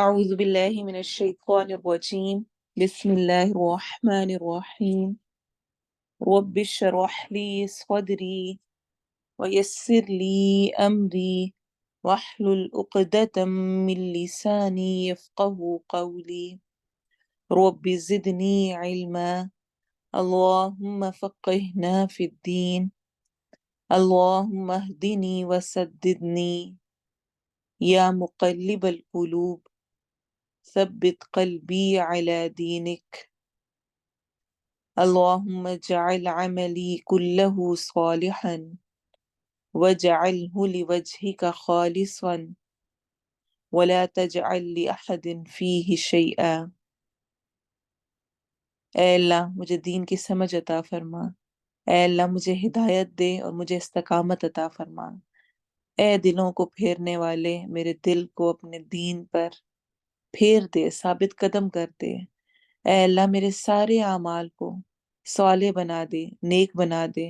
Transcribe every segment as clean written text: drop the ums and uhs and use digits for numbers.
أعوذ بالله من الشيطان الرجيم. بسم الله الرحمن الرحيم. رب اشرح لي صدري ويسر لي أمري واحلل عقدة من لساني يفقه قولي. رب زدني علما. اللهم فقهنا في الدين. اللهم اهدني وسددني يا مقلب القلوب ثبت قلبي على دينك. اللهم اجعل عملي كله صالحا واجعله لوجهك خالصا ولا تجعل لأحد فيه شيئا. اے اللہ مجھے دین کی سمجھ عطا فرما. اے اللہ مجھے ہدایت دے اور مجھے استقامت عطا فرما. اے دلوں کو پھیرنے والے میرے دل کو اپنے دین پر پھیر دے، ثابت قدم کر دے. اے اللہ میرے سارے اعمال کو صالح بنا دے، نیک بنا دے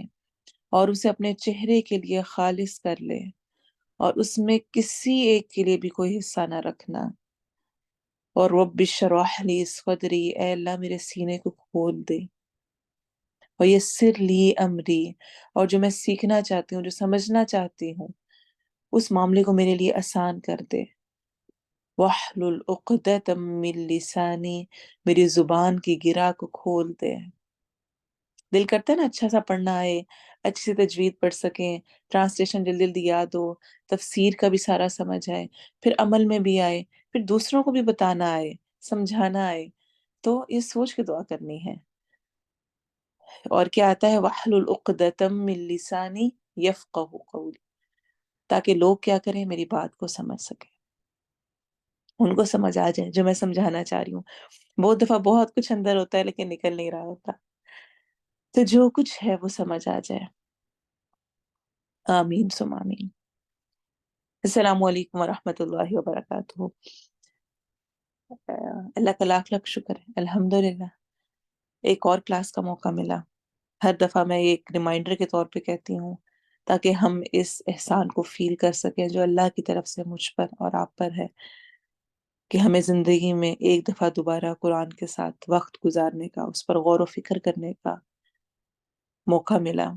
اور اسے اپنے چہرے کے لیے خالص کر لے اور اس میں کسی ایک کے لیے بھی کوئی حصہ نہ رکھنا. اور رب اشرح لی صدری، اے اللہ میرے سینے کو کھول دے. ویسر لی امری، اور جو میں سیکھنا چاہتی ہوں، جو سمجھنا چاہتی ہوں، اس معاملے کو میرے لیے آسان کر دے. واحلل عقدۃ من لسانی، میری زبان کی گرہ کو کھول دے. دل کرتا ہے نا اچھا سا پڑھنا آئے، اچھی سی تجوید پڑھ سکیں، ٹرانسلیشن جلدی جلدی یاد ہو، تفسیر کا بھی سارا سمجھ آئے، پھر عمل میں بھی آئے، پھر دوسروں کو بھی بتانا آئے، سمجھانا آئے. تو یہ سوچ کے دعا کرنی ہے. اور کیا آتا ہے؟ وَاحْلُلْ عُقْدَةً مِّن لِّسَانِي يَفْقَهُ قَوْلِي، تاکہ لوگ کیا کریں؟ میری بات کو سمجھ سکیں، ان کو سمجھ آ جائے جو میں سمجھانا چاہ رہی ہوں. بہت دفعہ بہت کچھ اندر ہوتا ہے لیکن نکل نہیں رہا ہوتا، تو جو کچھ ہے وہ سمجھ آ جائے. آمین ثم آمین. السلام علیکم ورحمۃ اللہ وبرکاتہ. اللہ کا لاکھ لاکھ شکر ہے، الحمدللہ ایک اور کلاس کا موقع ملا. ہر دفعہ میں یہ ایک ریمائنڈر کے طور پہ کہتی ہوں تاکہ ہم اس احسان کو فیل کر سکیں جو اللہ کی طرف سے مجھ پر اور آپ پر ہے، کہ ہمیں زندگی میں ایک دفعہ دوبارہ قرآن کے ساتھ وقت گزارنے کا، اس پر غور و فکر کرنے کا موقع ملا.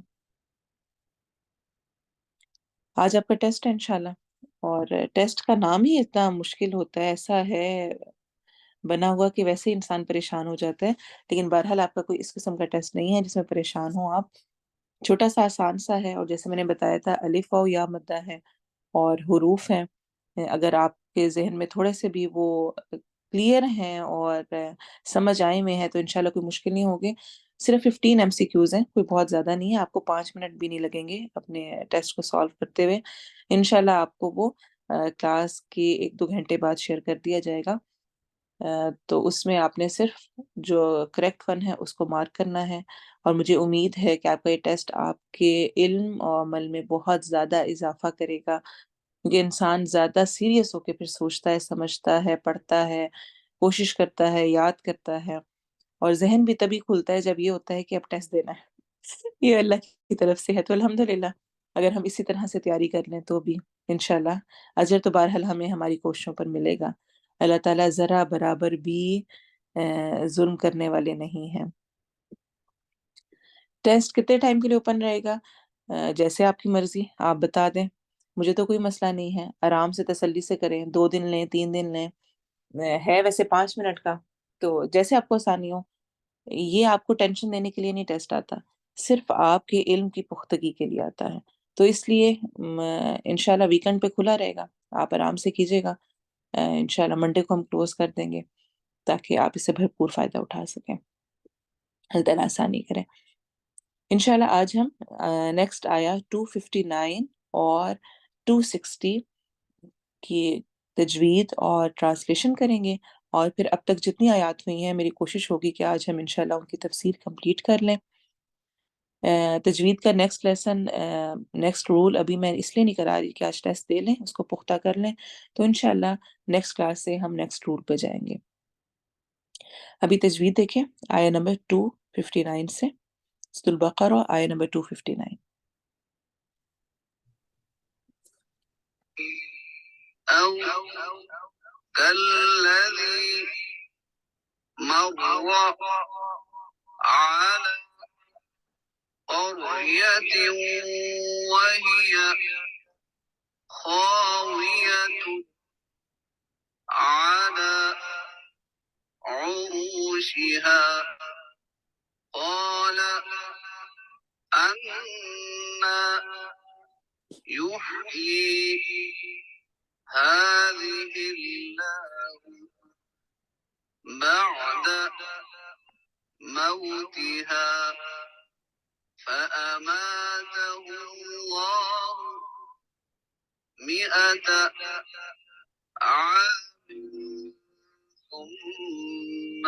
آج آپ کا ٹیسٹ ہے انشاءاللہ، اور ٹیسٹ کا نام ہی اتنا مشکل ہوتا ہے، ایسا ہے بنا ہوا کہ ویسے ہی انسان پریشان ہو جاتا ہے. لیکن بہرحال آپ کا کوئی اس قسم کا ٹیسٹ نہیں ہے جس میں پریشان ہوں آپ. چھوٹا سا آسان سا ہے، اور جیسے میں نے بتایا تھا الف واو یا مدہ ہے اور حروف ہیں. اگر آپ کے ذہن میں تھوڑے سے بھی وہ کلیئر ہیں اور سمجھ آئے میں ہیں تو انشاءاللہ کوئی مشکل نہیں ہوگی. صرف 15 MCQs ہیں، کوئی بہت زیادہ نہیں ہے. آپ کو 5 منٹ بھی نہیں لگیں گے اپنے ٹیسٹ کو سالو کرتے ہوئے. انشاءاللہ آپ کو وہ کلاس کے 1-2 گھنٹے بعد شیئر کر دیا جائے گا. تو اس میں آپ نے صرف جو کریکٹ ون ہے اس کو مارک کرنا ہے. اور مجھے امید ہے کہ آپ کا یہ ٹیسٹ آپ کے علم اور عمل میں بہت زیادہ اضافہ کرے گا، کیونکہ انسان زیادہ سیریس ہو کے پھر سوچتا ہے، سمجھتا ہے، پڑھتا ہے، کوشش کرتا ہے، یاد کرتا ہے. اور ذہن بھی تبھی کھلتا ہے جب یہ ہوتا ہے کہ اب ٹیسٹ دینا ہے. یہ اللہ کی طرف سے ہے. تو الحمدللہ اگر ہم اسی طرح سے تیاری کر لیں تو بھی انشاءاللہ اجر تو بہرحال ہمیں ہماری کوششوں پر ملے گا. اللہ تعالیٰ ذرا برابر بھی ظلم کرنے والے نہیں ہیں. ٹیسٹ کتنے ٹائم کے لیے اوپن رہے گا؟ جیسے آپ کی مرضی، آپ بتا دیں. مجھے تو کوئی مسئلہ نہیں ہے، آرام سے تسلی سے کریں، 2 دن لیں، 3 دن لیں. ہے ویسے 5 منٹ کا، تو جیسے آپ کو آسانی ہو. یہ آپ کو ٹینشن دینے کے لیے نہیں ٹیسٹ آتا، صرف آپ کے علم کی پختگی کے لیے آتا ہے. تو اس لیے انشاءاللہ ویکنڈ پہ کھلا رہے گا، آپ آرام سے کیجیے گا. انشاءاللہ منڈے کو ہم کلوز کر دیں گے تاکہ آپ اس سے بھرپور فائدہ اٹھا سکیں. اللہ تعالیٰ آسانی کریں. انشاءاللہ آج ہم نیکسٹ آیا 259 اور 260 کی تجوید اور ٹرانسلیشن کریں گے. اور پھر اب تک جتنی آیات ہوئی ہیں میری کوشش ہوگی کہ آج ہم انشاءاللہ ان کی تفسیر کمپلیٹ کر لیں. تجوید کا نیکسٹ لیسن، نیکسٹ رول ابھی میں اس لیے نہیں کرا رہی کہ آج ٹیسٹ دے لیں، اس کو پختہ کر لیں، تو انشاءاللہ نیکسٹ کلاس سے ہم نیکسٹ رول پہ جائیں گے. ابھی تجوید دیکھیں آیہ نمبر 259 سے، سورۃ البقرہ آیہ نمبر 259. كالذي مر على قرية وهي خاوية على عروشها قال أنى يحيي هذه الله بعد موتها فأماته الله 100 عام ثم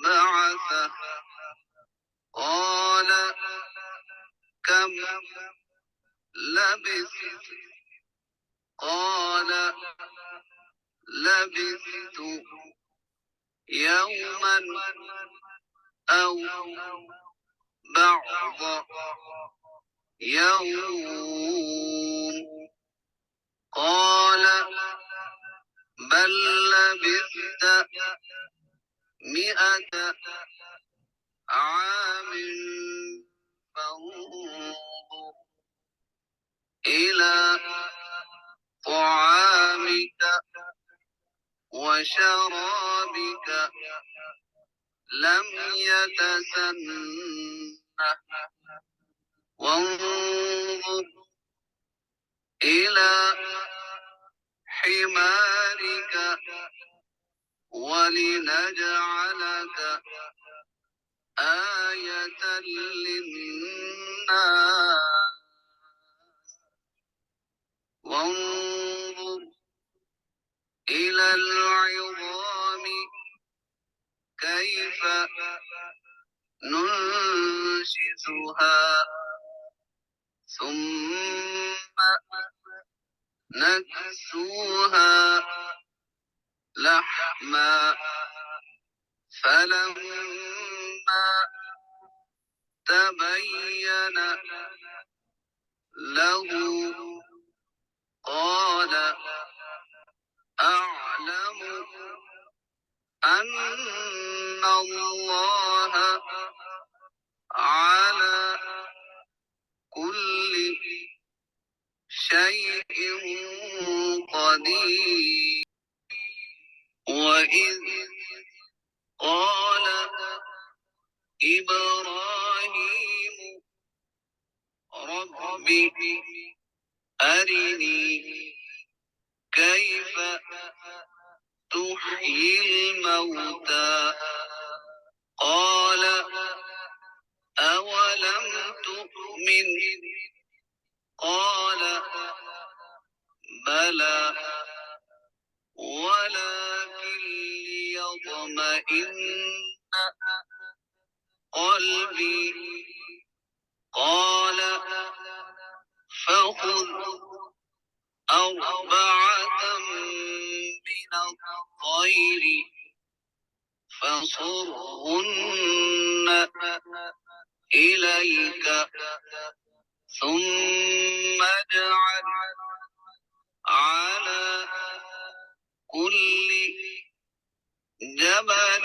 بعثه قال كم لبثت قال لبثت يوما أو بعض يوم قال بل لبثت 100 عام فانظر إلى طعامك وشرابك لم يتسنه وانظر إلى حمارك ولنجعلك آية للناس وانظر إلى العظام كيف ننشزها ثم نكسوها لحما فلما تبين له قال أعلم أن الله على كل شيء قدير وإذ قال إبراهيم رب أرني كيف تحيي الموتى قال أولم تؤمن قال بلى ولكن ليطمئن قلبي قال فخذ 4 من الطير فصرهن إليك ثم اجعل على كل جبل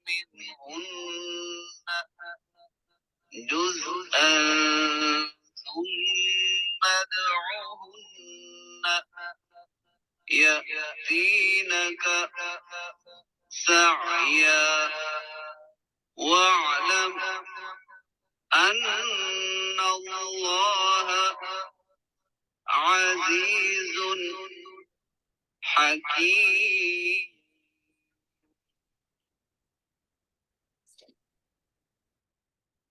منهن جزءا ثم ادعهن يأتينك سعيا واعلم أن الله عزيز حكيم.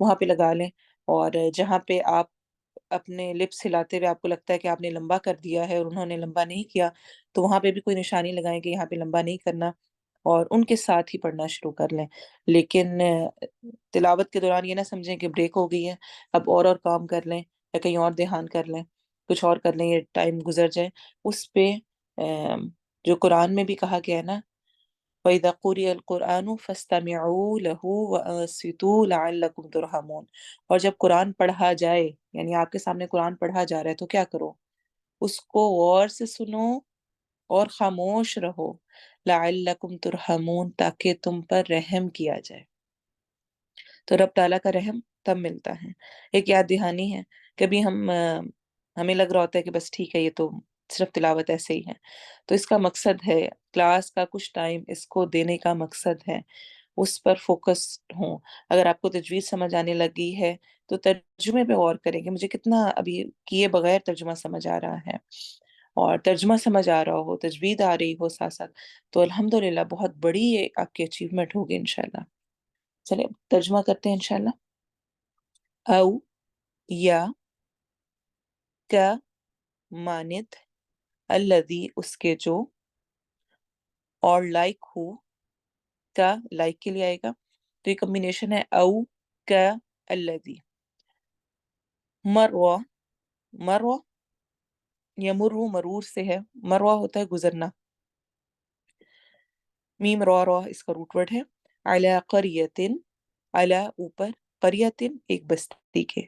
وہاں پہ لگا لیں، اور جہاں پہ آپ اپنے لپس ہلاتے ہوئے آپ کو لگتا ہے کہ آپ نے لمبا کر دیا ہے اور انہوں نے لمبا نہیں کیا، تو وہاں پہ بھی کوئی نشانی لگائیں کہ یہاں پہ لمبا نہیں کرنا، اور ان کے ساتھ ہی پڑھنا شروع کر لیں۔ لیکن تلاوت کے دوران یہ نہ سمجھیں کہ بریک ہو گئی ہے، اب اور کام کر لیں یا کہیں اور دھیان کر لیں، کچھ اور کر لیں، یہ ٹائم گزر جائے اس پہ۔ جو قرآن میں بھی کہا گیا ہے نا، وَإِذَا قُرِئَ الْقُرْآنُ فَاسْتَمِعُوا لَهُ وَأَنصِتُوا لَعَلَّكُمْ تُرْحَمُونَ، اور جب قرآن پڑھا جائے، یعنی آپ کے سامنے قرآن پڑھا جا رہا ہے تو کیا کرو؟ اس کو غور سے سنو اور خاموش رہو، لَعَلَّكُمْ تُرْحَمُونَ، تاکہ تم پر رحم کیا جائے۔ تو رب تعالیٰ کا رحم تب ملتا ہے۔ ایک یاد دہانی ہے، کبھی ہمیں لگ رہا ہوتا ہے کہ بس ٹھیک ہے یہ تو صرف تلاوت ایسے ہی ہے، تو اس کا مقصد ہے، کلاس کا کچھ ٹائم اس کو دینے کا مقصد ہے، اس پر فوکس ہوں۔ اگر آپ کو تجوید سمجھ آنے لگی ہے تو ترجمے پہ غور کریں کہ مجھے کتنا ابھی کیے بغیر ترجمہ سمجھ آ رہا ہے، اور ترجمہ سمجھ آ رہا ہو، تجوید آ رہی ہو ساتھ ساتھ، تو الحمدللہ بہت بڑی یہ آپ کی اچیومنٹ ہوگی انشاءاللہ۔ چلیں ترجمہ کرتے ہیں انشاءاللہ۔ او، یا، کا، مانند، الذی، اس کے جو، اور لائک ہو، کا لائک کے لیے آئے گا، تو یہ کمبینیشن ہے او، کا، الذی۔ مروہ، مروہ یا مرو، مرور سے ہے، مروہ ہوتا ہے گزرنا، میم رو رو اس کا روٹ ورڈ ہے۔ علی قریتن، علی اوپر، قریتن ایک بستی کے،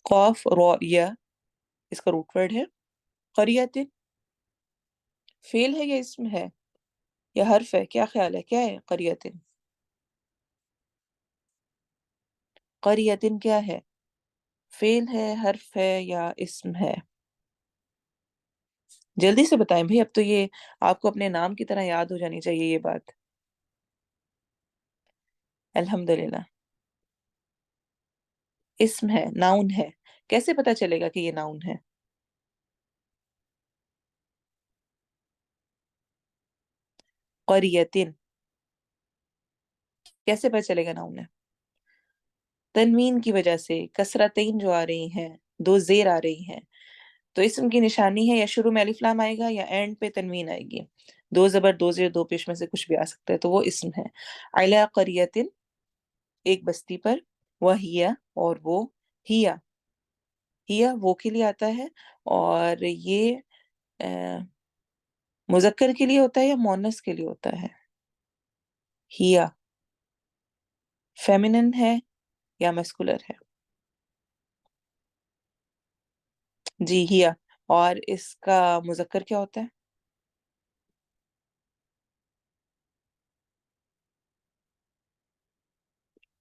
قاف رو یا اس کا روٹ ورڈ ہے۔ قریتن فعل ہے یا اسم ہے یا حرف ہے، کیا خیال ہے، کیا ہے قریتن؟ قریتن کیا ہے، فعل ہے، حرف ہے یا اسم ہے؟ جلدی سے بتائیں بھئی، اب تو یہ آپ کو اپنے نام کی طرح یاد ہو جانی چاہیے یہ بات۔ الحمدللہ، اسم ہے، ناؤن ہے۔ کیسے پتا چلے گا کہ یہ ناؤن ہے؟ قریتن کیسے پتا چلے گا ناؤن ہے؟ تنوین کی وجہ سے، کسرتین جو آ رہی ہیں، دو زیر آ رہی ہیں، تو اسم کی نشانی ہے یا شروع میں الف لام آئے گا یا اینڈ پہ تنوین آئے گی، دو زبر دو زیر دو پیش میں سے کچھ بھی آ سکتا ہے، تو وہ اسم ہے۔ علی قریتن ایک بستی پر، وہیا اور وہ، ہیا، ہیا وہ کے لیے آتا ہے، اور یہ مذکر کے لیے ہوتا ہے یا مؤنث کے لیے ہوتا ہے؟ ہیا فیمینن ہے یا میسکولر ہے؟ جی ہیا، اور اس کا مذکر کیا ہوتا ہے؟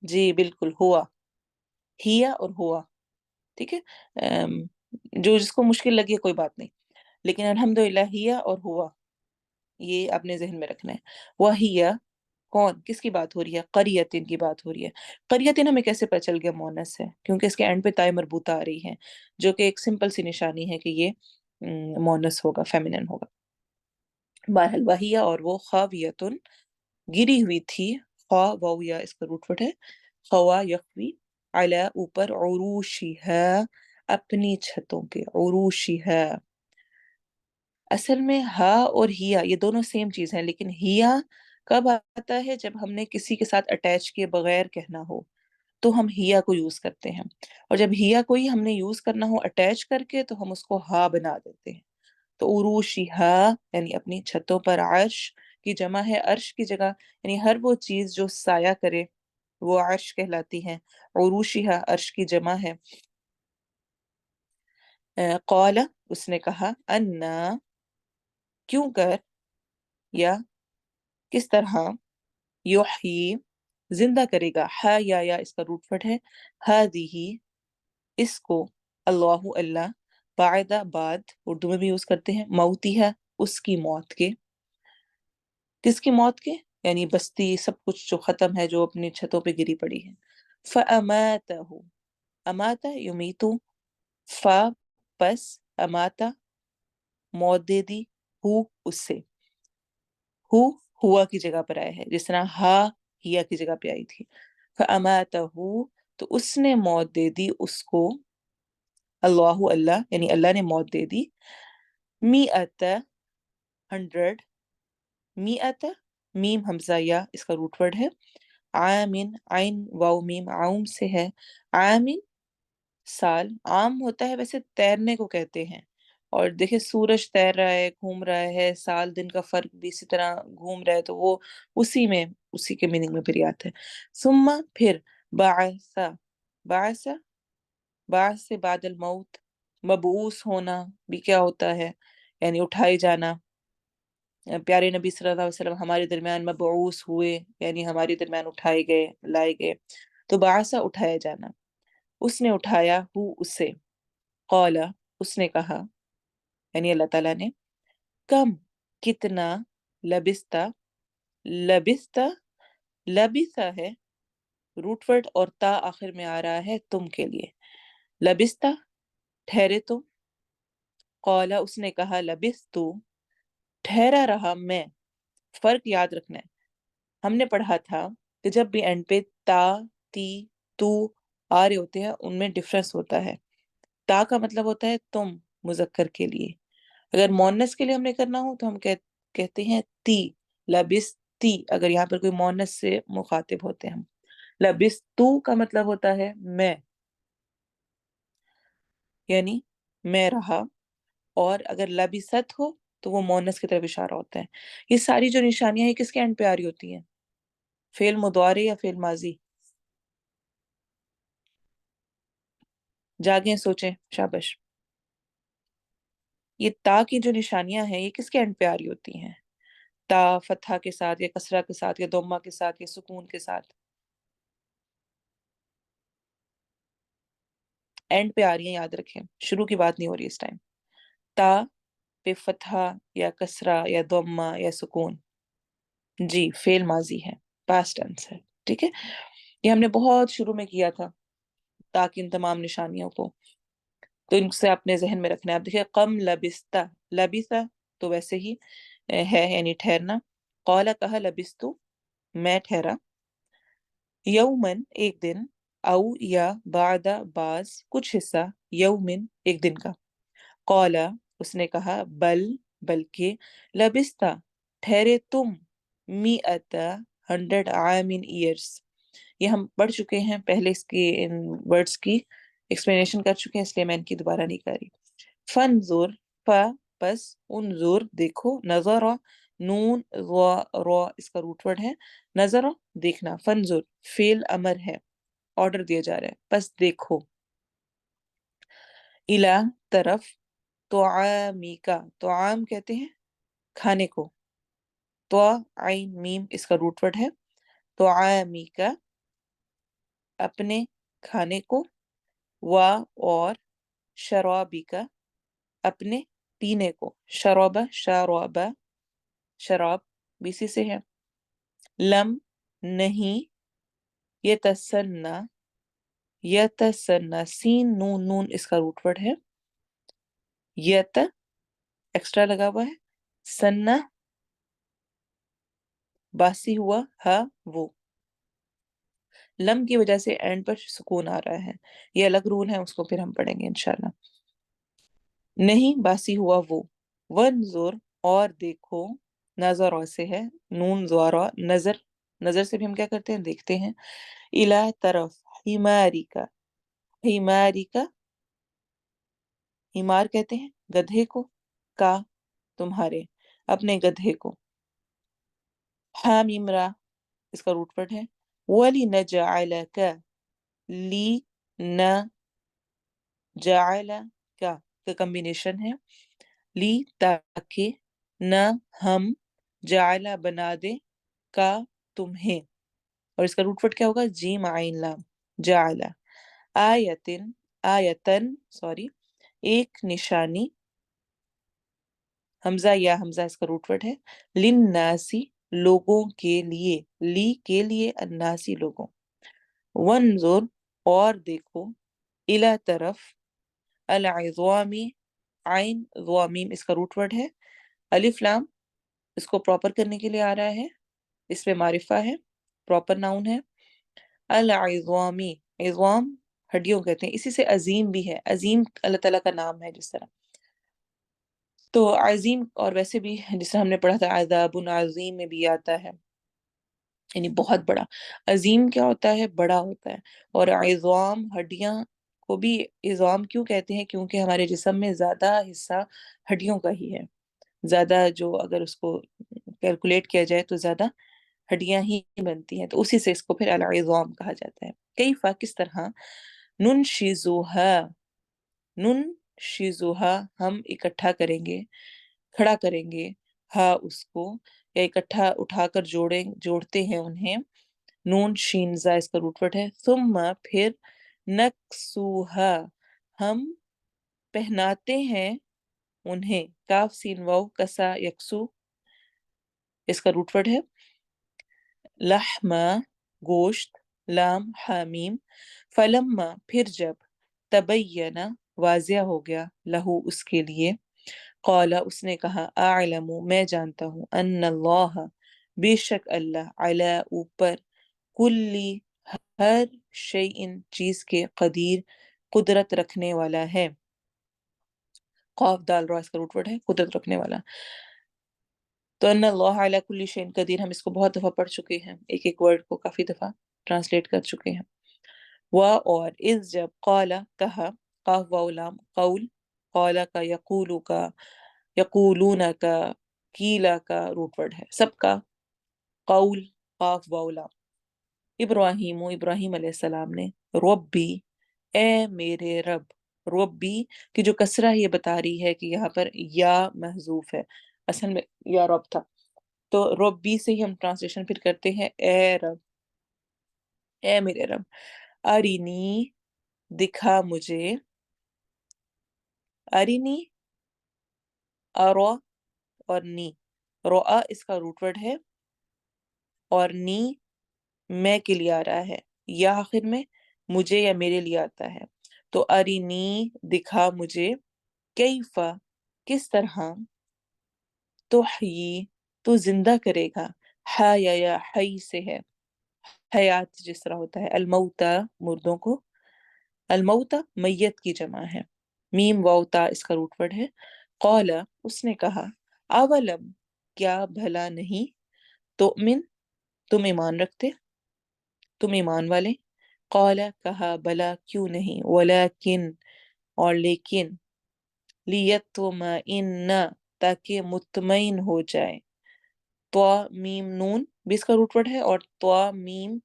جی بالکل، ہوا، ہیا اور ہوا، ٹھیک ہے۔ جو جس کو مشکل لگی ہے کوئی بات نہیں، لیکن الحمدللہ ہیا اور ہوا یہ اپنے ذہن میں رکھنا ہے۔ وہیا کون، کس کی بات ہو رہی ہے؟ قریتن کی بات ہو رہی ہے۔ قریتن ہمیں کیسے پتہ چل گیا مؤنث ہے؟ کیونکہ اس کے اینڈ پہ تائے مربوطہ آ رہی ہے، جو کہ ایک سمپل سی نشانی ہے کہ یہ مؤنث ہوگا، فیمینن ہوگا۔ بہرحال وہیا اور وہ، خاویتن گری ہوئی تھی، خوا واو یا اس کا روٹ ورڈ ہے، خوا یخوی، علی اوپر، عروشیہا اپنی چھتوں کے، عروشیہا۔ اصل میں ہا اور ہیا یہ دونوں سیم چیز ہیں، لیکن ہیا کب آتا ہے؟ جب ہم نے کسی کے ساتھ اٹیچ کیے بغیر کہنا ہو تو ہم ہیا کو یوز کرتے ہیں، اور جب ہیا کوئی ہم نے یوز کرنا ہو اٹیچ کر کے تو ہم اس کو ہا بنا دیتے ہیں۔ تو عروشیہا یعنی اپنی چھتوں پر، عرش کی جمع ہے، عرش کی جگہ یعنی ہر وہ چیز جو سایہ کرے وہ عرش کہلاتی ہے، عروشیہا عرش کی جمع ہے۔ قال اس نے کہا، انا کیوں کر، یا کس طرح، یحیی زندہ کرے گا، ہا یا اس کا روٹ ورڈ ہے، ہذہ اس کو، اللہ اللہ، بعد بعد اردو میں بھی یوز کرتے ہیں، موتیہا اس کی موت کے، کس کی موت کے؟ یعنی بستی سب کچھ جو ختم ہے، جو اپنی چھتوں پہ گری پڑی ہے۔ فَأَمَاتَهُ اماتا یمیتو، فا پس، اماتا موت دے دی، ہو اس سے، ہو ہوا کی جگہ پر آیا ہے، جس طرح ہا ہیا کی جگہ پہ آئی تھی۔ فَأَمَاتَهُ، تو اس نے موت دے دی اس کو، اللہ اللہ یعنی اللہ نے موت دے دی، میعت 100، میعت میم حمزہ یا اس کا روٹ ورڈ ہے، عامن عین واو میم عوم سے ہے، عامن سال، عام ہوتا ہے ویسے تیرنے کو کہتے ہیں، اور دیکھیں سورج تیر رہا ہے گھوم رہا ہے، سال دن کا فرق بھی اسی طرح گھوم رہا ہے، تو وہ اسی کے میننگ میں پھر آتا ہے۔ ثم پھر بعث، بعث بعث سے بعد الموت، مبعوث ہونا بھی کیا ہوتا ہے، یعنی اٹھائے جانا، پیارے نبی صلی اللہ علیہ وسلم ہمارے درمیان مبعوث ہوئے، یعنی ہمارے درمیان اٹھائے گئے، لائے گئے، تو بعثہ اٹھایا جانا، اس نے اٹھایا ہو اسے، قال اس نے کہا، یعنی اللہ تعالیٰ نے، کم کتنا، لبستا، لبستا لبسا ہے روٹ ورڈ اور تا آخر میں آ رہا ہے تم کے لیے، لبستا ٹھہرے تم، قال اس نے کہا لبستو ٹھہرا رہا میں، فرق یاد رکھنا ہے، ہم نے پڑھا تھا کہ جب بھی اینڈ پہ تا، تی، تو آ رہے ہوتے ہیں ان میں ڈفرنس ہوتا ہے، تا کا مطلب ہوتا ہے تم مذکر کے لیے، اگر مونس کے لیے ہم نے کرنا ہو تو ہم کہتے ہیں تی، لبس تی، اگر یہاں پر کوئی مونس سے مخاطب ہوتے ہیں ہم، لبس تو کا مطلب ہوتا ہے میں، یعنی میں رہا، اور اگر لبست ہو تو وہ مونس کی طرف اشارہ ہوتا ہے۔ یہ ساری جو نشانیاں ہیں کس کے اینڈ پہ آ رہی ہوتی ہیں، فعل مضارع یا فعل ماضی؟ جاگیں سوچیں، شابش۔ یہ تا کی جو نشانیاں ہیں یہ کس کے اینڈ پہ آ رہی ہوتی ہیں، تا فتحہ کے ساتھ یا کسرہ کے ساتھ یا دومہ کے ساتھ یا سکون کے ساتھ، اینڈ پہ آ رہی ہیں، یاد رکھیں شروع کی بات نہیں ہو رہی اس ٹائم، تا پہ فتحہ یا کسرہ یا دومہ یا سکون، جی فعل ماضی ہے، پاسٹ ٹینس ہے، ٹھیک ہے، یہ ہم نے بہت شروع میں کیا تھا، تاکہ ان تمام نشانیوں کو تو ان سے اپنے ذہن میں رکھنا ہے۔ اب دیکھیں کم لبستا، لبسا تو ویسے ہی ہے یعنی ٹھہرنا، قولا کہا لبستو میں ٹھہرا، یومن ایک دن، او یا بعد بعض کچھ حصہ، یومن ایک دن کا، قولا اس نے کہا بل بلکہ، لبستا ٹھہرے تم، میعت 100 عامن ایئرس، یہ ہم پڑھ چکے ہیں پہلے، اس کی ان ورڈز کی ایکسپلینیشن کر چکے ہیں، اس لیے میں ان کی دوبارہ نہیں کر رہی۔ فنظر پس انظر دیکھو، نظر نون را اس کا روٹ ورڈ ہے، نظر دیکھنا، فنظر فعل امر ہے، آرڈر دیا جا رہا ہے، پس دیکھو، الا طرف، طعامیکا طعام کہتے ہیں کھانے کو، تو عین میم اس کا روٹ ورڈ ہے، طعامیکا اپنے کھانے کو، وا اور شرابیکا اپنے پینے کو، شرابہ شرابہ شراب بھی اسی سے ہے، لم نہیں، یتسنہ یتسنہ سین نون نون اس کا روٹ ورڈ ہے، یت ایکسٹرا لگا ہوا ہے، سنہ باسی ہوا ہا وہ، لم کی وجہ سے اینڈ پر سکون آ رہا ہے، یہ الگ رول ہے، اس کو پھر ہم پڑھیں گے انشاءاللہ، نہیں باسی ہوا وہ، ونظر اور دیکھو، نظر سے ہے، نون زوارا نظر، نظر سے بھی ہم کیا کرتے ہیں دیکھتے ہیں، الا طرف، ہماری کا، ہماری کا ہمار کہتے ہیں گدھے کو، کا تمہارے اپنے گدھے کو، حامیم را اس کا روٹ ورڈ ہے، ولی نجعلک لی نہ جعل کا کمبینیشن ہے، لی تاکہ، نہ ہم، جعل بنا دے، کا تمہیں، اور اس کا روٹ ورڈ کیا ہوگا، جیم عین لام، جعل، آیتن آیتن سوری ایک نشانی، حمزہ یا حمزہ اس کا روٹ ورڈ ہے، للناسی لوگوں کے لیے، لی کے لیے، الناسی لوگوں، وانظر اور دیکھو، الی طرف، العظامی عین ضوامیم اس کا روٹ ورڈ ہے، الف لام اس کو پراپر کرنے کے لیے آ رہا ہے، اس میں معرفہ ہے، پراپر ناؤن ہے۔ العظامی، عظام ہڈیوں کہتے ہیں، اسی سے عظیم بھی ہے، عظیم اللہ تعالیٰ کا نام ہے جس طرح۔ تو عظیم، اور ویسے بھی جس طرح ہم نے پڑھا تھا عذاب عظیم میں بھی آتا ہے، یعنی بہت بڑا۔ عظیم کیا ہوتا ہے؟ بڑا ہوتا ہے۔ اور عظام ہڈیاں کو بھی عظام کیوں کہتے ہیں؟ کیونکہ ہمارے جسم میں زیادہ حصہ ہڈیوں کا ہی ہے، زیادہ جو اگر اس کو کیلکولیٹ کیا جائے تو زیادہ ہڈیاں ہی بنتی ہیں، تو اسی سے اس کو پھر العظام کہا جاتا ہے۔ کیفا، کس طرح، ننشزوہا، ننشزوہا ہم اکٹھا کریں گے، کھڑا کریں گے، ہا اس کو، یا اکٹھا اٹھا کر جوڑتے ہیں انہیں، نون شین زا اس کا روٹ ورڈ ہے، ثم پھر، نکسوہا ہم پہناتے ہیں انہیں، کاف سین واو کسا یکسو اس کا روٹ ورڈ ہے، لحما گوشت، لام حامیم، فلما پھر جب، تبینہ واضح ہو گیا، لہو اس کے لیے، قالا اس نے کہا، اعلم میں جانتا ہوں، ان اللہ بے شک اللہ، علی اوپر، کلی ہر شیئن چیز کے، قدیر قدرت رکھنے والا ہے۔ قاف دال را اس کا روٹ ورڈ ہے، قدرت رکھنے والا۔ تو ان اللہ علی کل شیء قدیر، ہم اس کو بہت دفعہ پڑھ چکے ہیں، ایک ایک ورڈ کو کافی دفعہ ٹرانسلیٹ کر چکے ہیں۔ اور اذ جب، قال کہا، قاف واو لام قول، قال کا، یقول کا، یقولون کا، کیلا کا روٹ ورڈ ہے سب کا، قول، قاف واو لام۔ ابراہیم، ابراہیم علیہ السلام نے، ربی اے میرے رب، ربی کی جو کسرہ یہ بتا رہی ہے کہ یہاں پر یا محذوف ہے، اصل میں یا رب تھا، تو ربی سے ہی ہم ٹرانسلیشن پھر کرتے ہیں اے رب، اے میرے رب، ارینی دکھا مجھے، ارینی، ارو اور نی، رؤا اس کا روٹ ورڈ ہے، اور نی میں کے لیے آ رہا ہے، یا آخر میں مجھے یا میرے لیے آتا ہے، تو ارینی دکھا مجھے، کیفا کس طرح، تحیی تو زندہ کرے گا، یا حی سے ہے، حیات جس طرح ہوتا ہے، الموتا مردوں کو، الموتا میت کی جمع ہے، میم واؤتا اس کا روٹ ورڈ ہے، قال اس نے کہا، اولم کیا بھلا نہیں، تؤمن تم ایمان رکھتے، تم ایمان والے، قال کہا، بلا کیوں نہیں، ولیکن اور لیکن، لیطمئن تاکہ مطمئن ہو جائے، طا میم نون بھی اس کا روٹ ورڈ ہے، اور طا میم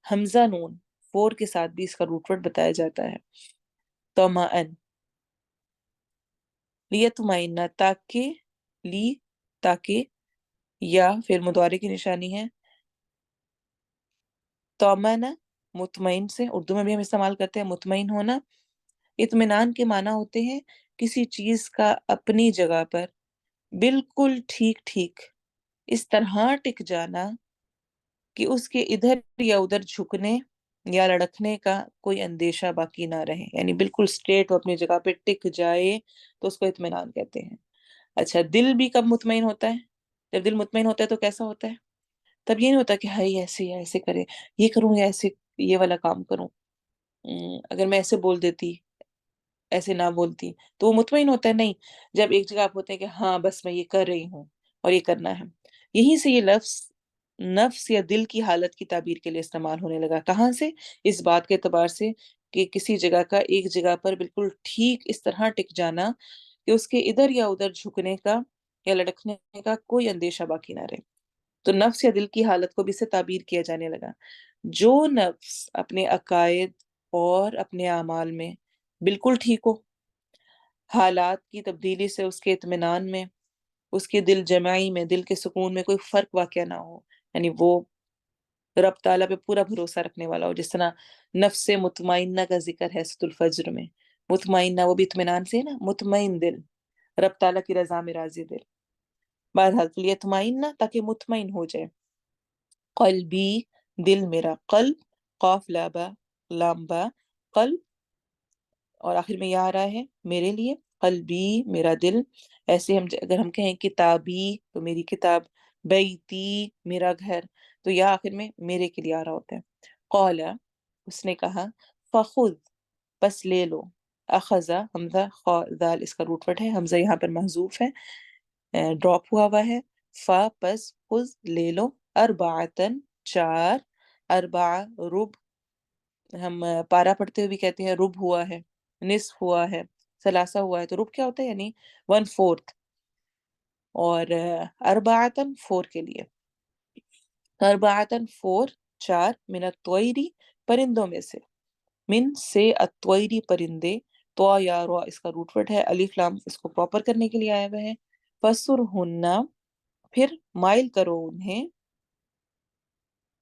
حمزہ نون فور کے ساتھ بھی اس کا روٹ ورڈ بتایا جاتا ہے، طمئن، لیطمئن تاکہ، لی تاکہ، یا پھر مضارع کی نشانی ہے، طمئن مطمئن سے، اردو میں بھی ہم استعمال کرتے ہیں مطمئن ہونا۔ اطمینان کے معنی ہوتے ہیں کسی چیز کا اپنی جگہ پر بالکل ٹھیک ٹھیک اس طرح ٹک جانا کہ اس کے ادھر یا ادھر جھکنے یا لڑکنے کا کوئی اندیشہ باقی نہ رہے، یعنی بالکل اسٹریٹ وہ اپنی جگہ پہ ٹک جائے تو اس کو اطمینان کہتے ہیں۔ اچھا، دل بھی کب مطمئن ہوتا ہے؟ جب دل مطمئن ہوتا ہے تو کیسا ہوتا ہے؟ تب یہ نہیں ہوتا کہ ہائی ایسے یا ایسے کرے، یہ کروں یا ایسے یہ والا کام کروں، اگر میں ایسے بول دیتی، ایسے نہ بولتی، تو وہ مطمئن ہوتا ہے، نہیں، جب ایک جگہ آپ ہوتے ہیں کہ ہاں بس میں یہ کر رہی ہوں اور یہ کرنا ہے۔ یہیں سے یہ لفظ نفس یا دل کی حالت کی تعبیر کے لیے استعمال ہونے لگا، کہاں سے؟ اس بات کے اعتبار سے کہ کسی جگہ کا ایک جگہ پر بالکل ٹھیک اس طرح ٹک جانا کہ اس کے ادھر یا ادھر جھکنے کا یا لڑکنے کا کوئی اندیشہ باقی نہ رہے، تو نفس یا دل کی حالت کو بھی اس سے تعبیر کیا جانے لگا۔ جو نفس اپنے عقائد اور اپنے اعمال میں بالکل ٹھیک ہو، حالات کی تبدیلی سے اس کے اطمینان میں، اس کے دل جمعی میں، دل کے سکون میں کوئی فرق واقع نہ ہو، یعنی وہ رب تعالیٰ پہ پورا بھروسہ رکھنے والا ہو، جس طرح نفس مطمئنہ کا ذکر ہے سورۃ الفجر میں، مطمئنہ وہ بھی اطمینان سے ہے نا، مطمئن دل، رب تعالیٰ کی رضا میں راضی دل، بہرحال لیطمئنہ تاکہ مطمئن ہو جائے، قلبی دل میرا، قلب قاف لابا لام با، قلب اور آخر میں یہ آ رہا ہے میرے لیے، قلبی میرا دل، ایسے ہم اگر ہم کہیں کتابی تو میری کتاب، بیتی میرا گھر، تو یا آخر میں میرے کے لیے آ رہا ہوتا ہے. قال اس نے کہا، فخذ پس لے لو. اخذا حمزہ خا دال اس کا روٹ ورڈ ہے، حمزہ یہاں پر محذوف ہے، ڈراپ ہوا ہے. فا پس خذ لے لو، اربعتن چار، اربع رب، ہم پارا پڑھتے ہوئے بھی کہتے ہیں رب ہوا ہے، نصف ہوا ہے، ثلاثہ ہوا ہے، تو رب کیا ہوتا ہے؟ یعنی ون فورتھ. اور اربعتن فور کے لیے، اربعتن فور، چار، من الطویری پرندوں میں سے، من سے الطویری پرندے، تو یا رو اس کا روٹ ورڈ ہے، الف لام اس کو پراپر کرنے کے لیے آیا ہوا ہے. فسرہن پھر مائل کرو انہیں،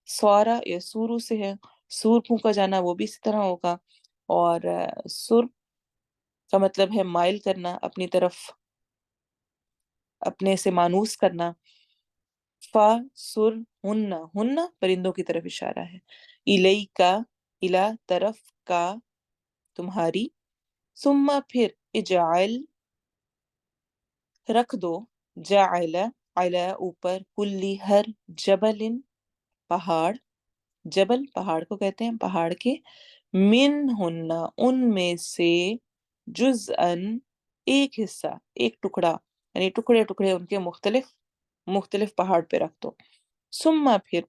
سوارا یا سورو سے ہے، سور پھونکا جانا وہ بھی اسی طرح ہوگا. اور سر کا مطلب ہے مائل کرنا، اپنی طرف، اپنے سے مانوس کرنا. فا سر ہن پرندوں کی طرف اشارہ ہے. الی کا، الا طرف، کا تمہاری، ثم پھر اجعل رکھ دو، جعل علی اوپر، کلی ہر، جبل پہاڑ، جبل پہاڑ کو کہتے ہیں، پہاڑ کے، من ہن ان میں سے، جزءن ایک حصہ، ایک ٹکڑا، یعنی ٹکڑے ٹکڑے ان کے مختلف مختلف پہاڑ پہ رکھ دو. ثم پھر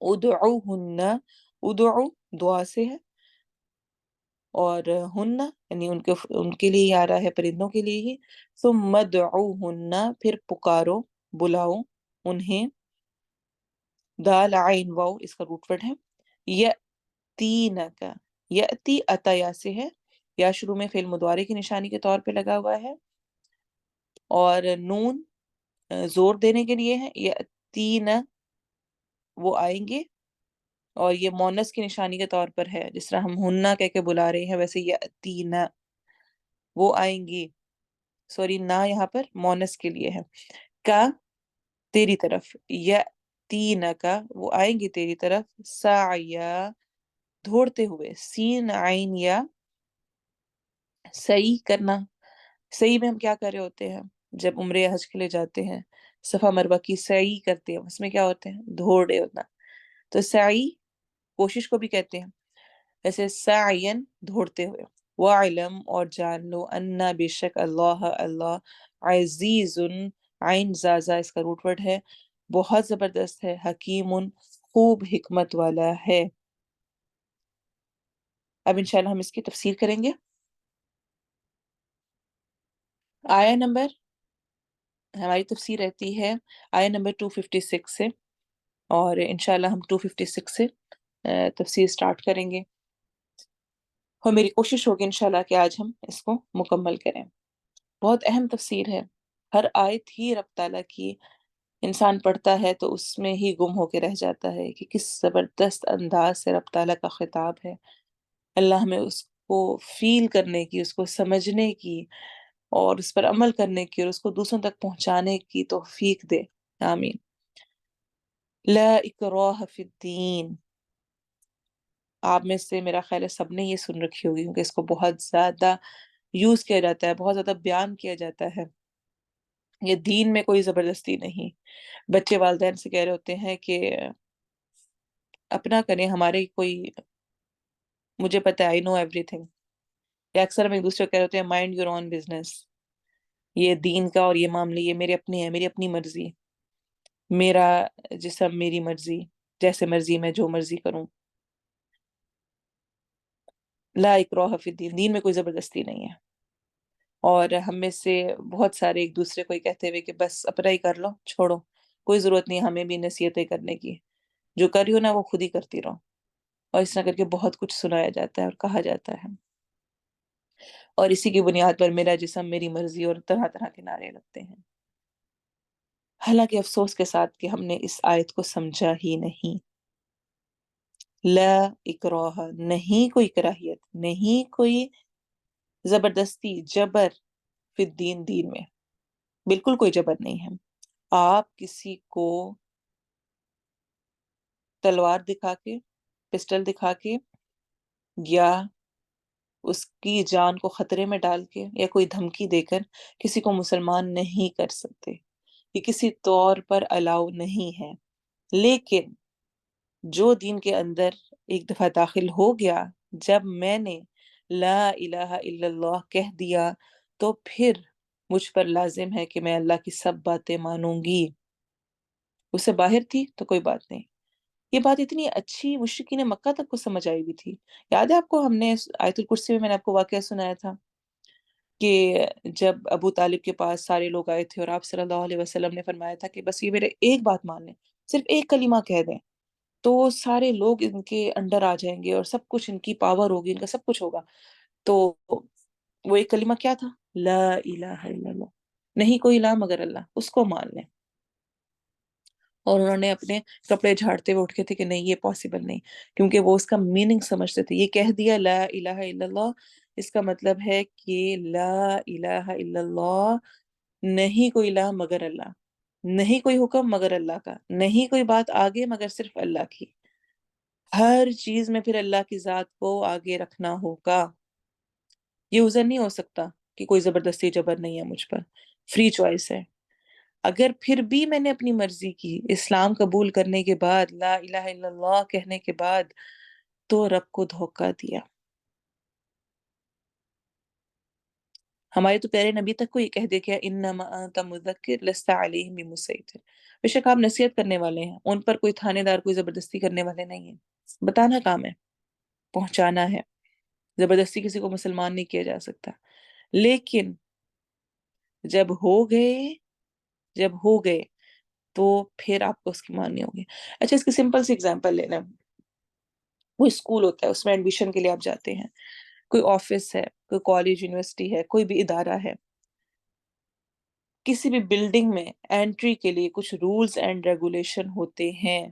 ادعوہن، ادعو دعا سے ہے، اور ہن یعنی ان کے لیے ہی آ رہا ہے، پرندوں کے لیے ہی. ثم ادعوہن پھر پکارو، بلاؤ انہیں، دال عین واو اس کا روٹ ورڈ ہے. یأتینک، یأتی اتا یا سے ہے، یا شروع میں فعل مضارع کی نشانی کے طور پہ لگا ہوا ہے، اور نون زور دینے کے لیے ہے. یأتین وہ آئیں گے، اور یہ مونس کی نشانی کے طور پر ہے، جس طرح ہم ہننا کہہ کے بلا رہے ہیں ویسے یأتین وہ آئیں گی. سوری نا یہاں پر مونس کے لیے ہے. کا تیری طرف، یأتین کا وہ آئیں گی تیری طرف، سعیا دھوڑتے ہوئے، سین عین یا، صحیح کرنا. صحیح میں ہم کیا کر رہے ہوتے ہیں جب عمرے یا حج کے لیے جاتے ہیں؟ صفا مروہ کی سعی کرتے ہیں، اس میں کیا ہوتے ہیں؟ دھوڑے ہونا. تو سعی کوشش کو بھی کہتے ہیں، ویسے سعین دھوڑتے ہوئے. وَعْلَمْ اور جان لو، انا بے شک اللہ، اللہ عزیز، عین زازا اس کا روٹ ورڈ ہے، بہت زبردست ہے، حکیم خوب حکمت والا ہے. اب انشاءاللہ ہم اس کی تفسیر کریں گے. آیا نمبر، ہماری تفسیر رہتی ہے آیا نمبر 256 سے، اور انشاءاللہ ہم 256 سے تفسیر سٹارٹ کریں گے، اور میری کوشش ہوگی انشاءاللہ کہ آج ہم اس کو مکمل کریں. بہت اہم تفسیر ہے، ہر آیت ہی رب تعالیٰ کی انسان پڑھتا ہے تو اس میں ہی گم ہو کے رہ جاتا ہے کہ کس زبردست انداز سے رب تعالیٰ کا خطاب ہے. اللہ ہمیں اس کو فیل کرنے کی، اس کو سمجھنے کی، اور اس پر عمل کرنے کی، اور اس کو دوسروں تک پہنچانے کی توفیق دے. آمین. لا اکراہ فی الدین، آپ میں سے میرا خیال ہے سب نے یہ سن رکھی ہوگی، کیونکہ اس کو بہت زیادہ یوز کیا جاتا ہے، بہت زیادہ بیان کیا جاتا ہے. یہ دین میں کوئی زبردستی نہیں. بچے والدین سے کہہ رہے ہوتے ہیں کہ اپنا کریں، ہمارے کوئی، مجھے پتہ ہے، آئی نو ایوری تھنگ، یا اکثر ہم ایک دوسرے کو کہہ رہے ہوتے ہیں مائنڈ یور اون بزنس. یہ دین کا اور یہ معاملے یہ میرے اپنے ہیں، میری اپنی مرضی، میرا جسم میری مرضی، جیسے مرضی میں جو مرضی کروں. لا اکراہ فی الدین، دین میں کوئی زبردستی نہیں ہے. اور ہم میں سے بہت سارے ایک دوسرے کو یہ کہتے ہوئے کہ بس اپنا ہی کر لو، چھوڑو، کوئی ضرورت نہیں ہمیں بھی نصیحتیں کرنے کی، جو کر رہی ہو نا وہ خود ہی کرتی رہو. اور اس طرح کر کے بہت کچھ سنایا جاتا ہے اور کہا جاتا ہے، اور اسی کی بنیاد پر میرا جسم میری مرضی اور طرح طرح کے نعرے لگتے ہیں. حالانکہ افسوس کے ساتھ کہ ہم نے اس آیت کو سمجھا ہی نہیں. لا اکراہ، نہیں کوئی کراہیت، نہیں کوئی زبردستی، جبر، فی الدین، دین میں بالکل کوئی جبر نہیں ہے. آپ کسی کو تلوار دکھا کے، پسٹل دکھا کے، یا اس کی جان کو خطرے میں ڈال کے، یا کوئی دھمکی دے کر کسی کو مسلمان نہیں کر سکتے. یہ کسی طور پر الاؤ نہیں ہے، لیکن جو دین کے اندر ایک دفعہ داخل ہو گیا، جب میں نے لا الہ الا اللہ کہہ دیا، تو پھر مجھ پر لازم ہے کہ میں اللہ کی سب باتیں مانوں گی۔ اس سے باہر تھی تو کوئی بات نہیں۔ یہ بات اتنی اچھی مشرکین مکہ تک کو سمجھ آئی ہوئی تھی۔ یاد ہے آپ کو، ہم نے آیت الکرسی میں نے آپ کو واقعہ سنایا تھا کہ جب ابو طالب کے پاس سارے لوگ آئے تھے اور آپ صلی اللہ علیہ وسلم نے فرمایا تھا کہ بس یہ میرے ایک بات مان لیں، صرف ایک کلمہ کہہ دیں تو سارے لوگ ان کے انڈر آ جائیں گے اور سب کچھ ان کی پاور ہوگی، ان کا سب کچھ ہوگا۔ تو وہ ایک کلمہ کیا تھا؟ لا الہ الا اللہ، نہیں کوئی الہ مگر اللہ، اس کو مان لیں۔ اور انہوں نے اپنے کپڑے جھاڑتے ہوئے اٹھ کے تھے کہ نہیں، یہ پاسبل نہیں، کیونکہ وہ اس کا میننگ سمجھتے تھے۔ یہ کہہ دیا لا الہ الا اللہ، اس کا مطلب ہے کہ لا الہ الا اللہ، نہیں کوئی الہ مگر اللہ، نہیں کوئی حکم مگر اللہ کا، نہیں کوئی بات آگے مگر صرف اللہ کی، ہر چیز میں پھر اللہ کی ذات کو آگے رکھنا ہوگا۔ یہ عذر نہیں ہو سکتا کہ کوئی زبردستی جبر نہیں ہے مجھ پر، فری چوائس ہے۔ اگر پھر بھی میں نے اپنی مرضی کی، اسلام قبول کرنے کے بعد، لا الہ الا اللہ کہنے کے بعد، تو رب کو دھوکہ دیا۔ ہمارے تو پیارے نبی تک کو یہ کہہ دے کہ انما انت مذکر لست علیہم بمسیطر، بے شک آپ نصیحت کرنے والے ہیں، ان پر کوئی تھانے دار، کوئی زبردستی کرنے والے نہیں ہیں۔ بتانا کام ہے، پہنچانا ہے، زبردستی کسی کو مسلمان نہیں کیا جا سکتا۔ لیکن جب ہو گئے، جب ہو گئے تو پھر آپ کو اس کی ماننی ہوگی۔ اچھا، اس کی سمپل سی اگزامپل لینا، کوئی اسکول ہوتا ہے، اس میں ایڈمیشن کے لیے آپ جاتے ہیں، کوئی آفس ہے، کوئی کالج یونیورسٹی ہے، کوئی بھی ادارہ ہے، کسی بھی بلڈنگ میں انٹری کے لیے کچھ رولز اینڈ ریگولیشن ہوتے ہیں،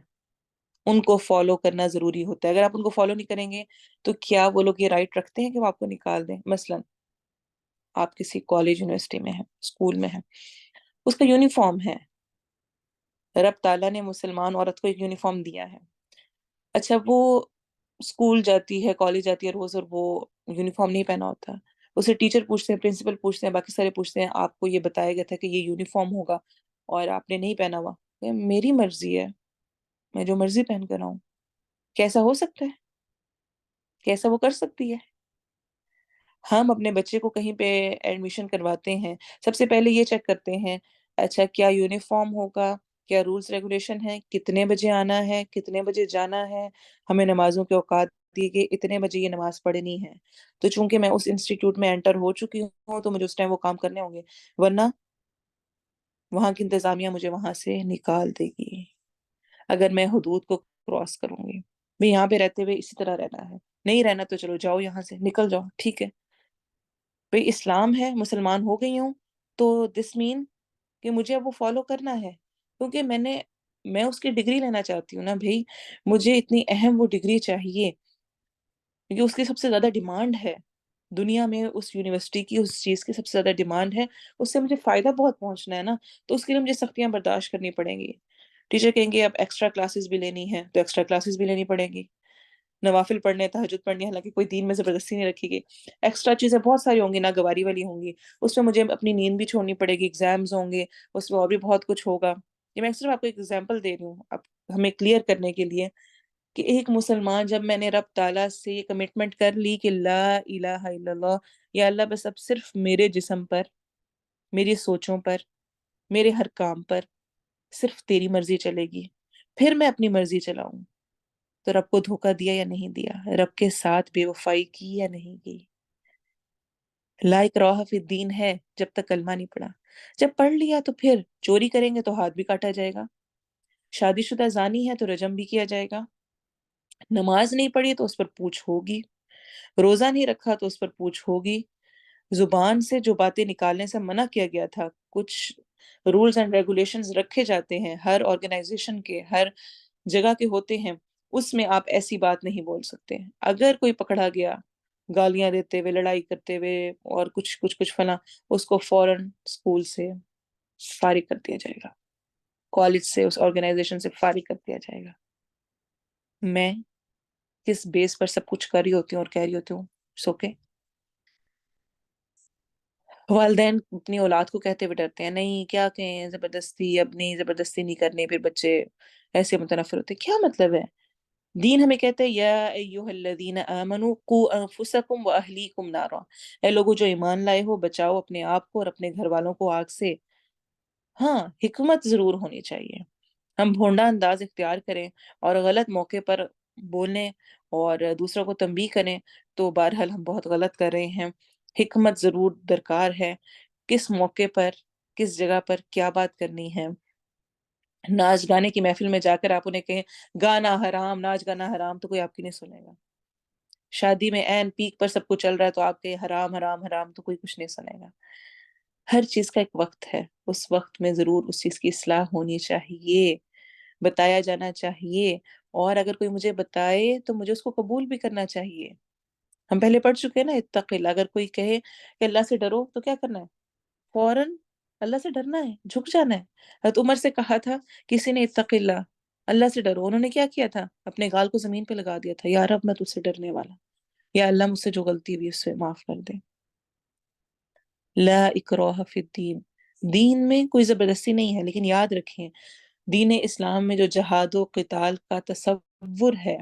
ان کو فالو کرنا ضروری ہوتا ہے۔ اگر آپ ان کو فالو نہیں کریں گے تو کیا وہ لوگ یہ رائٹ رکھتے ہیں کہ وہ آپ کو نکال دیں؟ مثلا آپ کسی کالج یونیورسٹی میں ہیں، اسکول میں ہیں، اس کا یونیفارم ہے، رب تعالیٰ نے مسلمان عورت کو ایک یونیفارم دیا ہے۔ اچھا، وہ اسکول جاتی ہے، کالج جاتی ہے روز، اور وہ یونیفارم نہیں پہنا ہوتا، اسے ٹیچر پوچھتے ہیں، پرنسپل پوچھتے ہیں، باقی سارے پوچھتے ہیں آپ کو یہ بتایا گیا تھا کہ یہ یونیفارم ہوگا اور آپ نے نہیں پہنا ہوا، کہ میری مرضی ہے، میں جو مرضی پہن کر آؤں۔ کیسا ہو سکتا ہے؟ کیسا وہ کر سکتی ہے؟ ہم اپنے بچے کو کہیں پہ ایڈمیشن کرواتے ہیں، سب سے پہلے یہ چیک کرتے ہیں، اچھا کیا یونیفارم ہوگا، کیا رولز ریگولیشن ہے، کتنے بجے آنا ہے، کتنے بجے جانا ہے، ہمیں نمازوں کے اوقات دیے گئے، اتنے بجے یہ نماز پڑھنی ہے۔ تو چونکہ میں اس انسٹیٹیوٹ میں انٹر ہو چکی ہوں تو مجھے اس ٹائم وہ کام کرنے ہوں گے، ورنہ وہاں کی انتظامیہ مجھے وہاں سے نکال دے گی اگر میں حدود کو کراس کروں گی۔ میں یہاں پہ رہتے ہوئے اسی طرح رہنا ہے، نہیں رہنا تو چلو جاؤ یہاں سے، نکل جاؤ، ٹھیک ہے بھئی، اسلام ہے، مسلمان ہو گئی ہوں، تو دس مین کہ مجھے اب وہ فالو کرنا ہے، کیونکہ میں اس کی ڈگری لینا چاہتی ہوں نا بھئی، مجھے اتنی اہم وہ ڈگری چاہیے کیونکہ اس کی سب سے زیادہ ڈیمانڈ ہے دنیا میں، اس یونیورسٹی کی، اس چیز کی سب سے زیادہ ڈیمانڈ ہے، اس سے مجھے فائدہ بہت پہنچنا ہے نا، تو اس کے لیے مجھے سختیاں برداشت کرنی پڑیں گی۔ ٹیچر کہیں گے اب ایکسٹرا کلاسز بھی لینی ہے تو ایکسٹرا کلاسز بھی لینی پڑیں گی، نوافل پڑھنے، تہجد پڑھنی ہے، حالانکہ کوئی دین میں زبردستی نہیں رکھی گئی، ایکسٹرا چیزیں بہت ساری ہوں گی، ناگواری والی ہوں گی، اس میں مجھے اپنی نیند بھی چھوڑنی پڑے گی، ایگزامز ہوں گے، اس میں اور بھی بہت کچھ ہوگا۔ یہ میں صرف آپ کو ایک ایگزامپل دے رہی ہوں، اب ہمیں کلیئر کرنے کے لیے کہ ایک مسلمان، جب میں نے رب تعالیٰ سے یہ کمٹمنٹ کر لی کہ لا الہ الا اللہ، یا اللہ بس اب صرف میرے جسم پر، میری سوچوں پر، میرے ہر کام پر صرف تیری مرضی چلے گی، پھر میں اپنی مرضی چلاؤں، تو رب کو دھوکہ دیا یا نہیں دیا؟ رب کے ساتھ بے وفائی کی یا نہیں کی؟ لا اکراہ فی الدین ہے جب تک کلمہ نہیں پڑا، جب پڑھ لیا تو پھر چوری کریں گے تو ہاتھ بھی کاٹا جائے گا، شادی شدہ زانی ہے تو رجم بھی کیا جائے گا، نماز نہیں پڑھی تو اس پر پوچھ ہوگی، روزہ نہیں رکھا تو اس پر پوچھ ہوگی، زبان سے جو باتیں نکالنے سے منع کیا گیا تھا، کچھ رولز اینڈ ریگولیشنز رکھے جاتے ہیں ہر آرگنائزیشن کے، ہر جگہ کے ہوتے ہیں، اس میں آپ ایسی بات نہیں بول سکتے۔ اگر کوئی پکڑا گیا گالیاں دیتے ہوئے، لڑائی کرتے ہوئے اور کچھ فلاں، اس کو فوراً اسکول سے فارغ کر دیا جائے گا، کالج سے، اس آرگنائزیشن سے فارغ کر دیا جائے گا۔ میں کس بیس پر سب کچھ کر رہی ہوتی ہوں اور کہہ رہی ہوتی ہوں، سوکے والدین اپنی اولاد کو کہتے ہوئے ڈرتے ہیں، نہیں کیا کہیں زبردستی، اب نہیں زبردستی نہیں کرنی، پھر بچے ایسے متنفر ہوتے ہیں۔ کیا مطلب ہے؟ دین ہمیں کہتے ہیں یا ایھا الذین آمنوا قوا انفسکم واہلیکم نارا، اے لوگوں جو ایمان لائے ہو، بچاؤ اپنے آپ کو اور اپنے گھر والوں کو آگ سے۔ ہاں، حکمت ضرور ہونی چاہیے۔ ہم بھونڈا انداز اختیار کریں اور غلط موقع پر بولیں اور دوسروں کو تنبیہ کریں تو بہرحال ہم بہت غلط کر رہے ہیں۔ حکمت ضرور درکار ہے، کس موقع پر، کس جگہ پر کیا بات کرنی ہے۔ ناچ گانے کی محفل میں جا کر آپ انہیں کہیں گانا حرام، ناچ گانا حرام، تو کوئی آپ کی نہیں سنے گا۔ شادی میں این پیک پر سب کچھ چل رہا ہے تو آپ کہیں حرام حرام حرام، تو کوئی کچھ نہیں سنے گا۔ ہر چیز کا ایک وقت ہے، اس وقت میں ضرور اس چیز کی اصلاح ہونی چاہیے، بتایا جانا چاہیے، اور اگر کوئی مجھے بتائے تو مجھے اس کو قبول بھی کرنا چاہیے۔ ہم پہلے پڑھ چکے ہیں نا اتق اللہ، اگر کوئی کہے کہ اللہ سے ڈرو تو کیا کرنا ہے؟ فوراً اللہ سے ڈرنا ہے، جھک جانا ہے۔ حضرت عمر سے کہا تھا کسی نے اتق اللہ، اللہ سے ڈرو، انہوں نے کیا کیا تھا؟ اپنے گال کو زمین پہ لگا دیا تھا، یا رب میں تجھ سے ڈرنے والا، یا اللہ مجھ سے جو غلطی ہوئی اس سے معاف کر دے۔ لا اکراہ فی الدین، دین میں کوئی زبردستی نہیں ہے، لیکن یاد رکھیں دین اسلام میں جو جہاد و قتال کا تصور ہے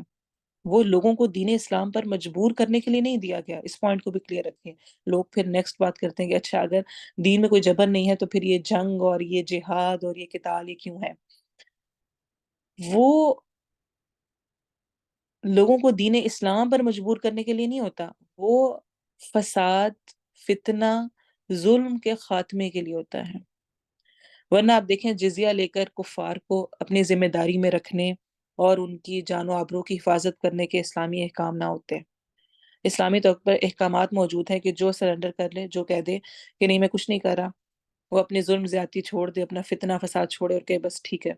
وہ لوگوں کو دین اسلام پر مجبور کرنے کے لیے نہیں دیا گیا۔ اس پوائنٹ کو بھی کلیئر رکھیں۔ لوگ پھر نیکسٹ بات کرتے ہیں کہ اچھا اگر دین میں کوئی جبر نہیں ہے تو پھر یہ جنگ اور یہ جہاد اور یہ قتال یہ کیوں ہے؟ وہ لوگوں کو دین اسلام پر مجبور کرنے کے لیے نہیں ہوتا، وہ فساد، فتنہ، ظلم کے خاتمے کے لیے ہوتا ہے۔ ورنہ آپ دیکھیں جزیہ لے کر کفار کو اپنی ذمہ داری میں رکھنے اور ان کی جان و آبرو کی حفاظت کرنے کے اسلامی احکام نہ ہوتے۔ اسلامی طور پر احکامات موجود ہیں کہ جو سرنڈر کر لے، جو کہہ دے کہ نہیں میں کچھ نہیں کر رہا، وہ اپنے ظلم زیادتی چھوڑ دے، اپنا فتنہ فساد چھوڑے اور کہ بس ٹھیک ہے،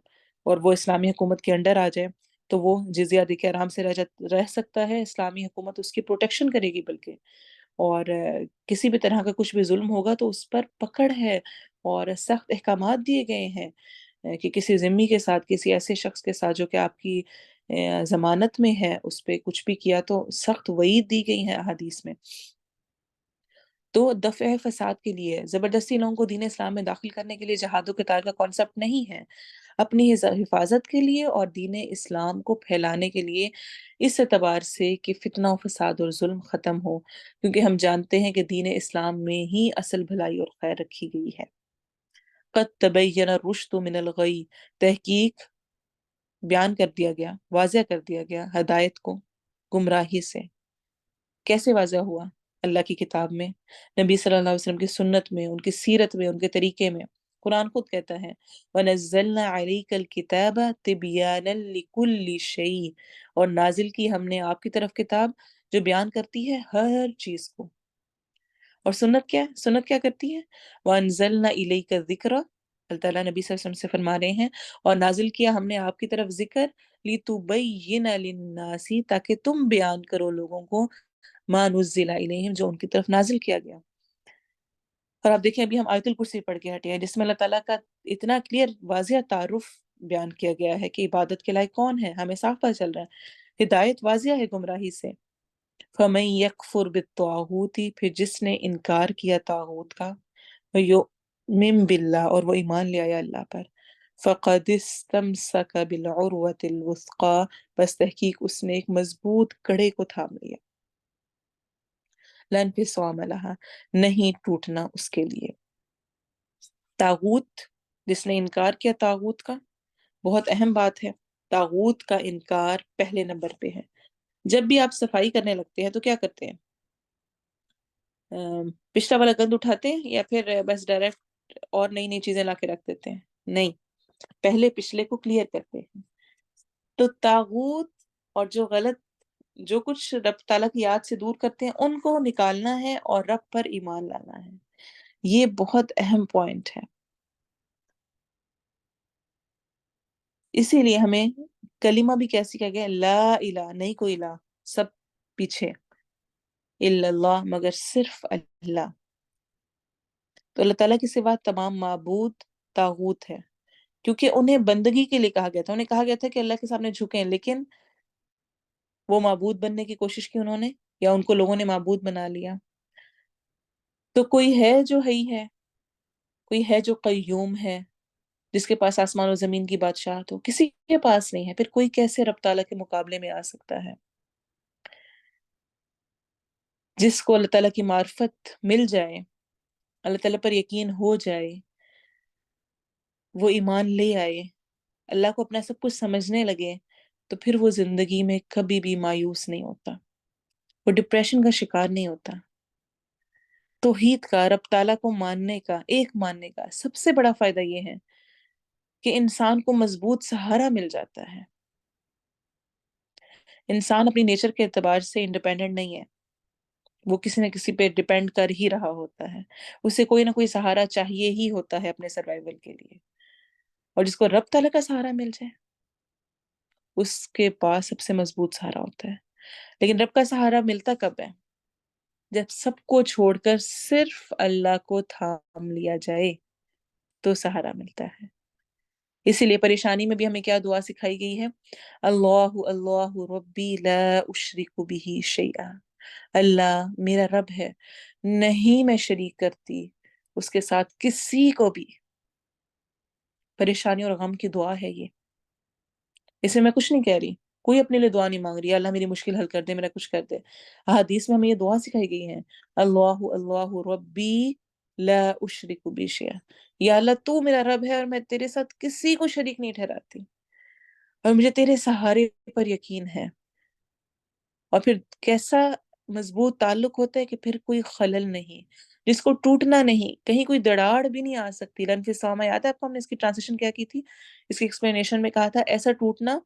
اور وہ اسلامی حکومت کے انڈر آ جائے، تو وہ جزیہ دے کے آرام سے رہ سکتا ہے۔ اسلامی حکومت اس کی پروٹیکشن کرے گی بلکہ، اور کسی بھی طرح کا کچھ بھی ظلم ہوگا تو اس پر پکڑ ہے اور سخت احکامات دیے گئے ہیں کہ کسی ذمی کے ساتھ، کسی ایسے شخص کے ساتھ جو کہ آپ کی ضمانت میں ہے، اس پہ کچھ بھی کیا تو سخت وعید دی گئی ہے احادیث میں۔ تو دفع فساد کے لیے زبردستی لوگوں کو دین اسلام میں داخل کرنے کے لیے جہاد و قتال کا کانسیپٹ نہیں ہے، اپنی حفاظت کے لیے اور دین اسلام کو پھیلانے کے لیے، اس اعتبار سے کہ فتنہ و فساد اور ظلم ختم ہو، کیونکہ ہم جانتے ہیں کہ دین اسلام میں ہی اصل بھلائی اور خیر رکھی گئی ہے۔ قد تبین الرشد من الغی، تحقیق بیان کر دیا گیا، واضح کر دیا گیا ہدایت کو گمراہی سے۔ کیسے واضح ہوا؟ اللہ کی کتاب میں، نبی صلی اللہ علیہ وسلم کی سنت میں، ان کی سیرت میں، ان کے طریقے میں۔ قرآن خود کہتا ہے وَنَزَّلْنَا عَلَيْكَ الْكِتَابَ تِبْيَانًا لِكُلِّ شَيْءٍ، اور نازل کی ہم نے آپ کی طرف کتاب جو بیان کرتی ہے ہر چیز کو۔ اور سنت کیا ہے؟ سنت کیا کرتی ہے؟ وَأَنزَلْنَا إِلَيْكَ الذِّكْرَ، اللہ تعالیٰ نبی صلی اللہ علیہ وسلم سے فرما رہے ہیں، اور نازل کیا ہم نے آپ کی طرف ذکر لِتُبَيِّنَ لِلنَّاسِ، تاکہ تم بیان کرو لوگوں کو ما نزل الیہم، جو ان کی طرف نازل کیا گیا۔ اور آپ دیکھیں ابھی ہم آیت الکرسی پڑھ کے ہٹے ہیں جس میں اللہ تعالیٰ کا اتنا کلیئر واضح تعارف بیان کیا گیا ہے کہ عبادت کے لائق کون ہے، ہمیں صاف پتہ چل رہا ہے، ہدایت واضح ہے گمراہی سے۔ فَمَن يَكْفُرْ بِالطَّاغُوتِ، پھر جس نے انکار کیا طاغوت کا، وَيُؤْمِن بِاللَّہ، اور وہ ایمان لے آیا اللہ پر، فَقَدِ اسْتَمْسَكَ بِالْعُرْوَةِ الْوُثْقَىٰ، بس تحقیق اس نے ایک مضبوط کڑے کو تھام لیا، لَا انفصام لَهَا، نہیں ٹوٹنا اس کے لیے۔ طاغوت، جس نے انکار کیا طاغوت کا، بہت اہم بات ہے، طاغوت کا انکار پہلے نمبر پہ ہے۔ جب بھی آپ صفائی کرنے لگتے ہیں تو کیا کرتے ہیں؟ پچھلا والا گند اٹھاتے ہیں یا پھر بس ڈائریکٹ اور نئی نئی چیزیں لا کے رکھ دیتے ہیں؟ نہیں، پہلے پچھلے کو کلیئر کرتے ہیں۔ تو طاغوت اور جو غلط، جو کچھ رب تعالیٰ کی یاد سے دور کرتے ہیں ان کو نکالنا ہے اور رب پر ایمان لانا ہے۔ یہ بہت اہم پوائنٹ ہے، اسی لیے ہمیں کلمہ بھی کیسی کہا گیا، لا الہ، نہیں کوئی الہ، سب پیچھے، الا اللہ، مگر صرف اللہ۔ تو اللہ تعالیٰ کے سوا تمام معبود طاغوت ہے، کیونکہ انہیں بندگی کے لیے کہا گیا تھا، انہیں کہا گیا تھا کہ اللہ کے سامنے جھکیں، لیکن وہ معبود بننے کی کوشش کی انہوں نے، یا ان کو لوگوں نے معبود بنا لیا۔ تو کوئی ہے جو ہی ہے، کوئی ہے جو قیوم ہے، جس کے پاس آسمان و زمین کی بادشاہت ہو؟ کسی کے پاس نہیں ہے، پھر کوئی کیسے رب تعالیٰ کے مقابلے میں آ سکتا ہے؟ جس کو اللہ تعالیٰ کی معرفت مل جائے، اللہ تعالیٰ پر یقین ہو جائے، وہ ایمان لے آئے، اللہ کو اپنا سب کچھ سمجھنے لگے، تو پھر وہ زندگی میں کبھی بھی مایوس نہیں ہوتا، وہ ڈپریشن کا شکار نہیں ہوتا۔ توحید کا، رب تعالیٰ کو ماننے کا، ایک ماننے کا سب سے بڑا فائدہ یہ ہے کہ انسان کو مضبوط سہارا مل جاتا ہے۔ انسان اپنی نیچر کے اعتبار سے انڈیپینڈنٹ نہیں ہے، وہ کسی نہ کسی پہ ڈیپینڈ کر ہی رہا ہوتا ہے، اسے کوئی نہ کوئی سہارا چاہیے ہی ہوتا ہے اپنے سروائیول کے لیے، اور جس کو رب تعالیٰ کا سہارا مل جائے اس کے پاس سب سے مضبوط سہارا ہوتا ہے۔ لیکن رب کا سہارا ملتا کب ہے؟ جب سب کو چھوڑ کر صرف اللہ کو تھام لیا جائے تو سہارا ملتا ہے۔ اسی لیے پریشانی میں بھی ہمیں کیا دعا سکھائی گئی ہے؟ اللہ اللہ ربی لا اشرک بہ شیئا، اللہ میرا رب ہے، نہیں میں شریک کرتی اس کے ساتھ کسی کو بھی۔ پریشانی اور غم کی دعا ہے یہ، اس میں کچھ نہیں کہہ رہی، کوئی اپنے لیے دعا نہیں مانگ رہی اللہ میری مشکل حل کر دے، میرا کچھ کر دے۔ احادیث میں ہمیں یہ دعا سکھائی گئی ہے، اللہ اللہ ربی لا اشرک بہ شیئا، یا اللہ تو میرا رب ہے اور میں تیرے ساتھ کسی کو شریک نہیں ٹھہراتی، اور مجھے تیرے سہارے پر یقین ہے۔ اور پھر کیسا مضبوط تعلق ہوتا ہے کہ پھر کوئی خلل نہیں، جس کو ٹوٹنا نہیں، کہیں کوئی دراڑ بھی نہیں آ سکتی۔ لن فسامہ یاد ہے آپ کو، ہم نے اس کی ٹرانسلیشن کیا کی تھی؟ اس کی ایکسپلینیشن میں کہا تھا ایسا ٹوٹنا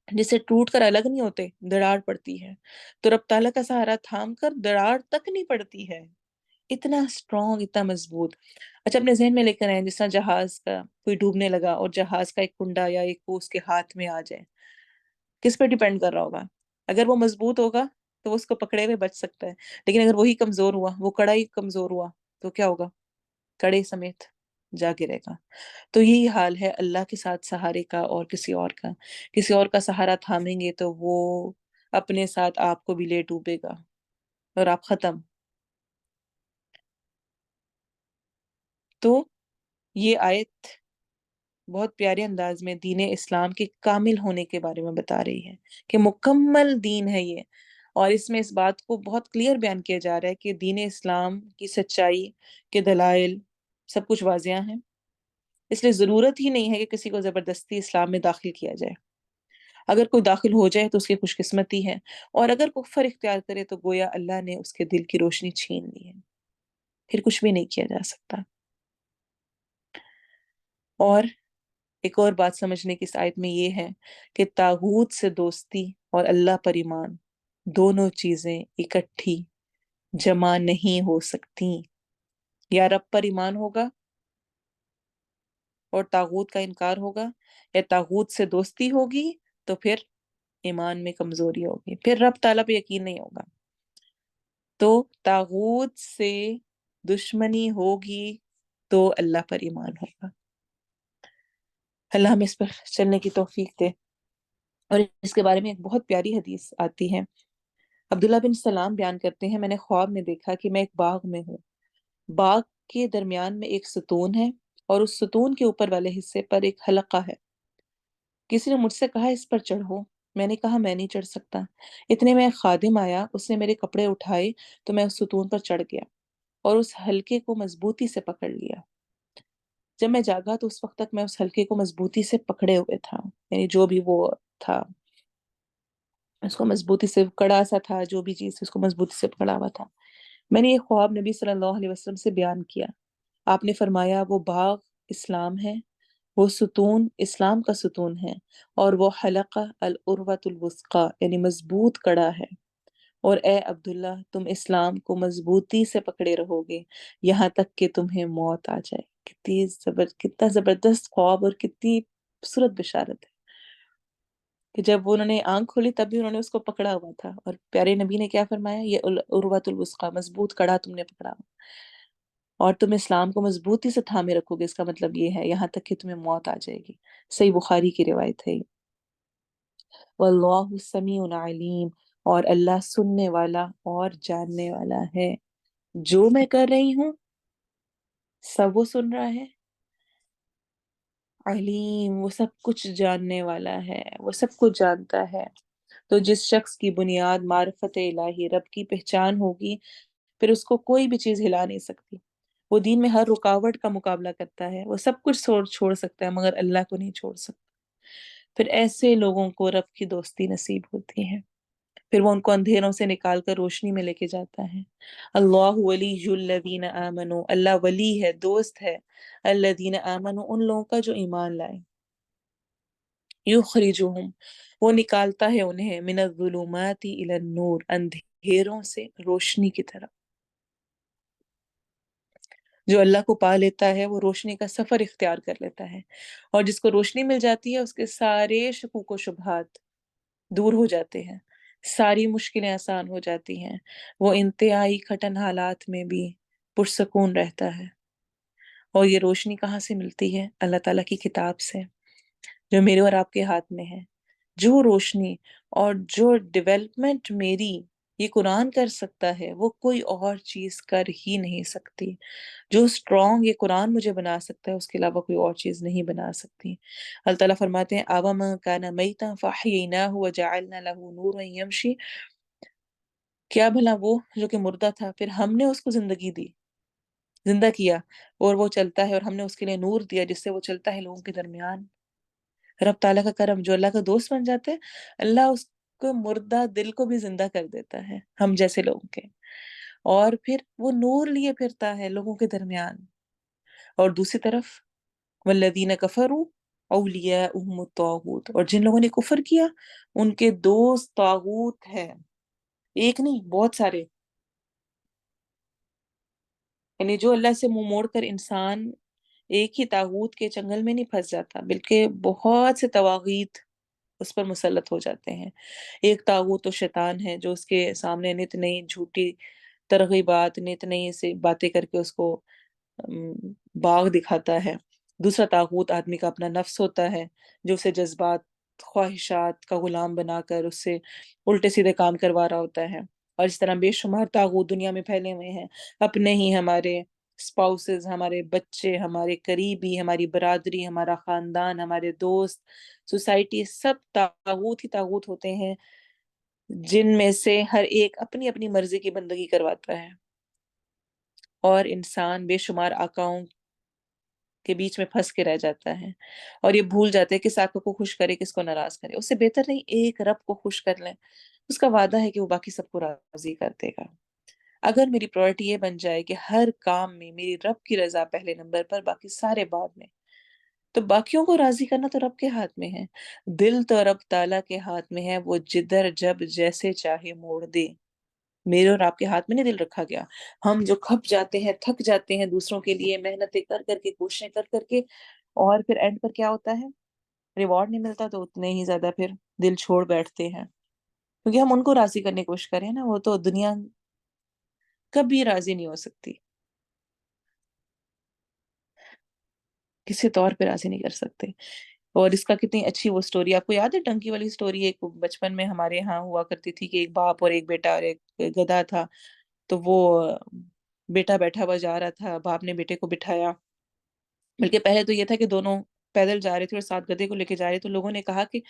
جسے ٹوٹ کر الگ نہیں ہوتے، دراڑ پڑتی ہے، تو رب تعالیٰ کا سہارا تھام کر دراڑ تک نہیں پڑتی ہے، اتنا اسٹرانگ، اتنا مضبوط۔ اچھا اپنے ذہن میں لے کر آئیں، جس طرح جہاز کا کوئی ڈوبنے لگا اور جہاز کا ایک کنڈا یا ایک وہ اس کے ہاتھ میں آ جائے، کس پہ ڈیپینڈ کر رہا ہوگا؟ اگر وہ مضبوط ہوگا تو وہ اس کو پکڑے ہوئے بچ سکتا ہے، لیکن اگر وہی کمزور ہوا، وہ کڑا ہی کمزور ہوا، تو کیا ہوگا؟ کڑے سمیت جا گرے گا۔ تو یہی حال ہے اللہ کے ساتھ سہارے کا اور کسی اور کا۔ کسی اور کا سہارا تھامیں گے تو وہ اپنے ساتھ آپ کو بھی لے ڈوبے گا اور آپ ختم۔ تو یہ آیت بہت پیارے انداز میں دین اسلام کے کامل ہونے کے بارے میں بتا رہی ہے کہ مکمل دین ہے یہ، اور اس میں اس بات کو بہت کلیئر بیان کیا جا رہا ہے کہ دین اسلام کی سچائی کے دلائل سب کچھ واضح ہیں، اس لیے ضرورت ہی نہیں ہے کہ کسی کو زبردستی اسلام میں داخل کیا جائے۔ اگر کوئی داخل ہو جائے تو اس کی خوش قسمتی ہے، اور اگر کفر اختیار کرے تو گویا اللہ نے اس کے دل کی روشنی چھین لی ہے، پھر کچھ بھی نہیں کیا جا سکتا۔ اور ایک اور بات سمجھنے کی اس آیت میں یہ ہے کہ طاغوت سے دوستی اور اللہ پر ایمان، دونوں چیزیں اکٹھی جمع نہیں ہو سکتی۔ یا رب پر ایمان ہوگا اور طاغوت کا انکار ہوگا، یا طاغوت سے دوستی ہوگی تو پھر ایمان میں کمزوری ہوگی، پھر رب تعالیٰ پہ یقین نہیں ہوگا۔ تو طاغوت سے دشمنی ہوگی تو اللہ پر ایمان ہوگا۔ اللہ ہمیں اس پر چلنے کی توفیق دے۔ اور اس کے بارے میں ایک بہت پیاری حدیث آتی ہے، عبداللہ بن سلام بیان کرتے ہیں، میں نے خواب میں دیکھا کہ میں ایک باغ میں ہوں، باغ کے درمیان میں ایک ستون ہے، اور اس ستون کے اوپر والے حصے پر ایک حلقہ ہے۔ کسی نے مجھ سے کہا اس پر چڑھو، میں نے کہا میں نہیں چڑھ سکتا۔ اتنے میں ایک خادم آیا، اس نے میرے کپڑے اٹھائے تو میں اس ستون پر چڑھ گیا اور اس حلقے کو مضبوطی سے پکڑ لیا۔ جب میں جاگا تو اس وقت تک میں اس حلقے کو مضبوطی سے پکڑے ہوئے تھا، یعنی جو بھی وہ تھا اس کو مضبوطی سے، کڑا سا تھا، جو بھی چیز اس کو مضبوطی سے پکڑا ہوا تھا۔ میں نے یہ خواب نبی صلی اللہ علیہ وسلم سے بیان کیا، آپ نے فرمایا وہ باغ اسلام ہے، وہ ستون اسلام کا ستون ہے، اور وہ حلقہ العروۃ الوثقی یعنی مضبوط کڑا ہے، اور اے عبداللہ تم اسلام کو مضبوطی سے پکڑے رہو گے یہاں تک کہ تمہیں موت آ جائے۔ کتنا زبردست خواب اور کتنی خوبصورت بشارت ہے کہ جب انہوں نے آنکھ کھولی تب بھی انہوں نے اس کو پکڑا ہوا تھا، اور پیارے نبی نے کیا فرمایا؟ یہ عروۃ الوثقی، مضبوط کڑا تم نے پکڑا ہوا، اور تم اسلام کو مضبوطی سے تھامے رکھو گے، اس کا مطلب یہ ہے یہاں تک کہ تمہیں موت آ جائے گی۔ صحیح بخاری کی روایت ہے۔ واللہ سمیع علیم، اور اللہ سننے والا اور جاننے والا ہے۔ جو میں کر رہی ہوں سب وہ سن رہا ہے، علیم، وہ سب کچھ جاننے والا ہے، وہ سب کچھ جانتا ہے۔ تو جس شخص کی بنیاد معرفت الہی رب کی پہچان ہوگی، پھر اس کو کوئی بھی چیز ہلا نہیں سکتی۔ وہ دین میں ہر رکاوٹ کا مقابلہ کرتا ہے، وہ سب کچھ چھوڑ سکتا ہے مگر اللہ کو نہیں چھوڑ سکتا۔ پھر ایسے لوگوں کو رب کی دوستی نصیب ہوتی ہے، پھر وہ ان کو اندھیروں سے نکال کر روشنی میں لے کے جاتا ہے۔ اللہ ولی الذین آمنوا، اللہ ولی ہے، دوست ہے، الذین آمنوا، ان لوگوں کا جو ایمان لائے، یخرجہم، وہ نکالتا ہے انہیں، من الظلمات الی النور، اندھیروں سے روشنی کی طرف۔ جو اللہ کو پا لیتا ہے وہ روشنی کا سفر اختیار کر لیتا ہے، اور جس کو روشنی مل جاتی ہے اس کے سارے شکوک و شبہات دور ہو جاتے ہیں، ساری مشکلیں آسان ہو جاتی ہیں، وہ انتہائی کٹھن حالات میں بھی پرسکون رہتا ہے۔ اور یہ روشنی کہاں سے ملتی ہے؟ اللہ تعالیٰ کی کتاب سے، جو میرے اور آپ کے ہاتھ میں ہے۔ جو روشنی اور جو ڈیولپمنٹ میری یہ قرآن کر سکتا ہے وہ کوئی اور چیز کر ہی نہیں سکتی۔ جو اسٹرانگ یہ قرآن مجھے بنا سکتا ہے اس کے علاوہ کوئی اور چیز نہیں بنا سکتی۔ اللہ تعالیٰ فرماتے ہیں أَوَمَنْ كَانَ مَيْتًا فَأَحْيَيْنَاهُ وَجَعَلْنَا لَهُ نُورًا يَمْشِي، کیا بھلا وہ جو کہ مردہ تھا پھر ہم نے اس کو زندگی دی، زندہ کیا، اور وہ چلتا ہے، اور ہم نے اس کے لیے نور دیا جس سے وہ چلتا ہے لوگوں کے درمیان۔ رب تعالیٰ کا کرم، جو اللہ کا دوست بن جاتے ہیں، اللہ اس کو مردہ دل کو بھی زندہ کر دیتا ہے ہم جیسے لوگوں کے، اور پھر وہ نور لیے پھرتا ہے لوگوں کے درمیان۔ اور دوسری طرف والذین کفروا اولیاؤہم الطاغوت، اور جن لوگوں نے کفر کیا ان کے دوست طاغوت ہے، ایک نہیں بہت سارے۔ یعنی جو اللہ سے منہ موڑ کر انسان ایک ہی طاغوت کے چنگل میں نہیں پھنس جاتا، بلکہ بہت سے طواغیت اس پر مسلط ہو جاتے ہیں۔ ایک طاغوت تو شیطان ہے جو اس کے سامنے نت نئی جھوٹی ترغیبات، نت نئی سے باتیں کر کے اس کو ام، باغ دکھاتا ہے۔ دوسرا طاغوت آدمی کا اپنا نفس ہوتا ہے، جو اسے جذبات، خواہشات کا غلام بنا کر اس سے الٹے سیدھے کام کروا رہا ہوتا ہے۔ اور اس طرح بے شمار طاغوت دنیا میں پھیلے ہوئے ہیں، اپنے ہی ہمارے اسپاؤسز، ہمارے بچے، ہمارے قریبی، ہماری برادری، ہمارا خاندان، ہمارے دوست، سوسائٹی، سب طاغوت ہی طاغوت ہوتے ہیں، جن میں سے ہر ایک اپنی اپنی مرضی کی بندگی کرواتا ہے، اور انسان بے شمار آقاؤں کے بیچ میں پھنس کے رہ جاتا ہے، اور یہ بھول جاتے ہیں کس آقا کو خوش کرے کس کو ناراض کرے۔ اس سے بہتر نہیں ایک رب کو خوش کر لیں، اس کا وعدہ ہے کہ وہ باقی سب کو راضی کر دے گا۔ اگر میری پرائورٹی یہ بن جائے کہ ہر کام میں میری رب کی رضا پہلے نمبر پر، باقی سارے بعد میں، تو باقیوں کو راضی کرنا تو رب کے ہاتھ میں ہے۔ دل تو رب تعالیٰ کے ہاتھ میں ہے، وہ جدھر جب جیسے چاہے موڑ دے۔ میرے اور آپ کے ہاتھ میں نہیں دل رکھا گیا۔ ہم جو کھپ جاتے ہیں، تھک جاتے ہیں دوسروں کے لیے، محنتیں کر کر کے، کوششیں کر کر کے، اور پھر اینڈ پر کیا ہوتا ہے؟ ریوارڈ نہیں ملتا، تو اتنے ہی زیادہ پھر دل چھوڑ بیٹھتے ہیں، کیونکہ ہم ان کو راضی کرنے کی کوشش کریں نا، وہ تو دنیا کبھی راضی نہیں ہو سکتی، کسی طور پہ راضی نہیں کر سکتے۔ اور اس کا کتنی اچھی وہ سٹوری آپ کو یاد ہے، ٹنکی والی سٹوری، ایک بچپن میں ہمارے یہاں ہوا کرتی تھی کہ ایک باپ اور ایک بیٹا اور ایک گدھا تھا۔ تو وہ بیٹا بیٹھا ہوا جا رہا تھا، باپ نے بیٹے کو بٹھایا، بلکہ پہلے تو یہ تھا کہ دونوں پیدل جا رہے تھے اور ساتھ گدھے کو لے کے جا رہے، تو لوگوں نے کہا کہ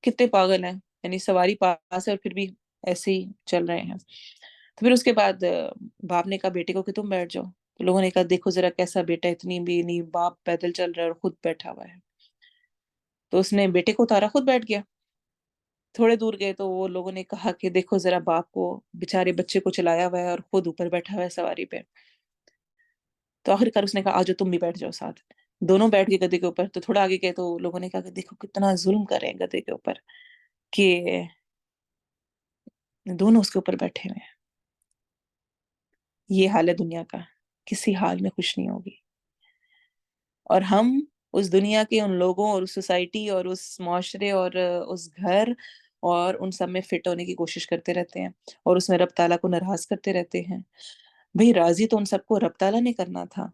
کتنے پاگل ہیں، یعنی سواری پاس ہے اور پھر بھی ایسے ہی چل رہے ہیں۔ تو پھر اس کے بعد باپ نے کہا بیٹے کو کہ تم بیٹھ جاؤ، تو لوگوں نے کہا دیکھو ذرا کیسا بیٹا، اتنی بھی نہیں، باپ پیدل چل رہا ہے اور خود بیٹھا ہوا ہے۔ تو اس نے بیٹے کو اتارا، خود بیٹھ گیا۔ تھوڑے دور گئے تو وہ لوگوں نے کہا کہ دیکھو ذرا باپ کو، بےچارے بچے کو چلایا ہوا ہے اور خود اوپر بیٹھا ہوا ہے سواری پہ۔ تو آخر کار اس نے کہا آجو تم بھی بیٹھ جاؤ ساتھ۔ دونوں بیٹھ گئے گدھے کے اوپر، تو تھوڑا آگے گئے تو لوگوں نے کہا کہ دیکھو کتنا ظلم کر رہے ہیں گدھے کے اوپر، کہ دونوں اس کے اوپر بیٹھے ہوئے ہیں۔ یہ حال ہے دنیا کا، کسی حال میں خوش نہیں ہوگی۔ اور ہم اس دنیا کے ان لوگوں اور اس سوسائٹی اور اس معاشرے اور اس گھر اور ان سب میں فٹ ہونے کی کوشش کرتے رہتے ہیں، اور اس میں رب تعالیٰ کو ناراض کرتے رہتے ہیں۔ بھئی راضی تو ان سب کو رب تعالیٰ نے کرنا تھا،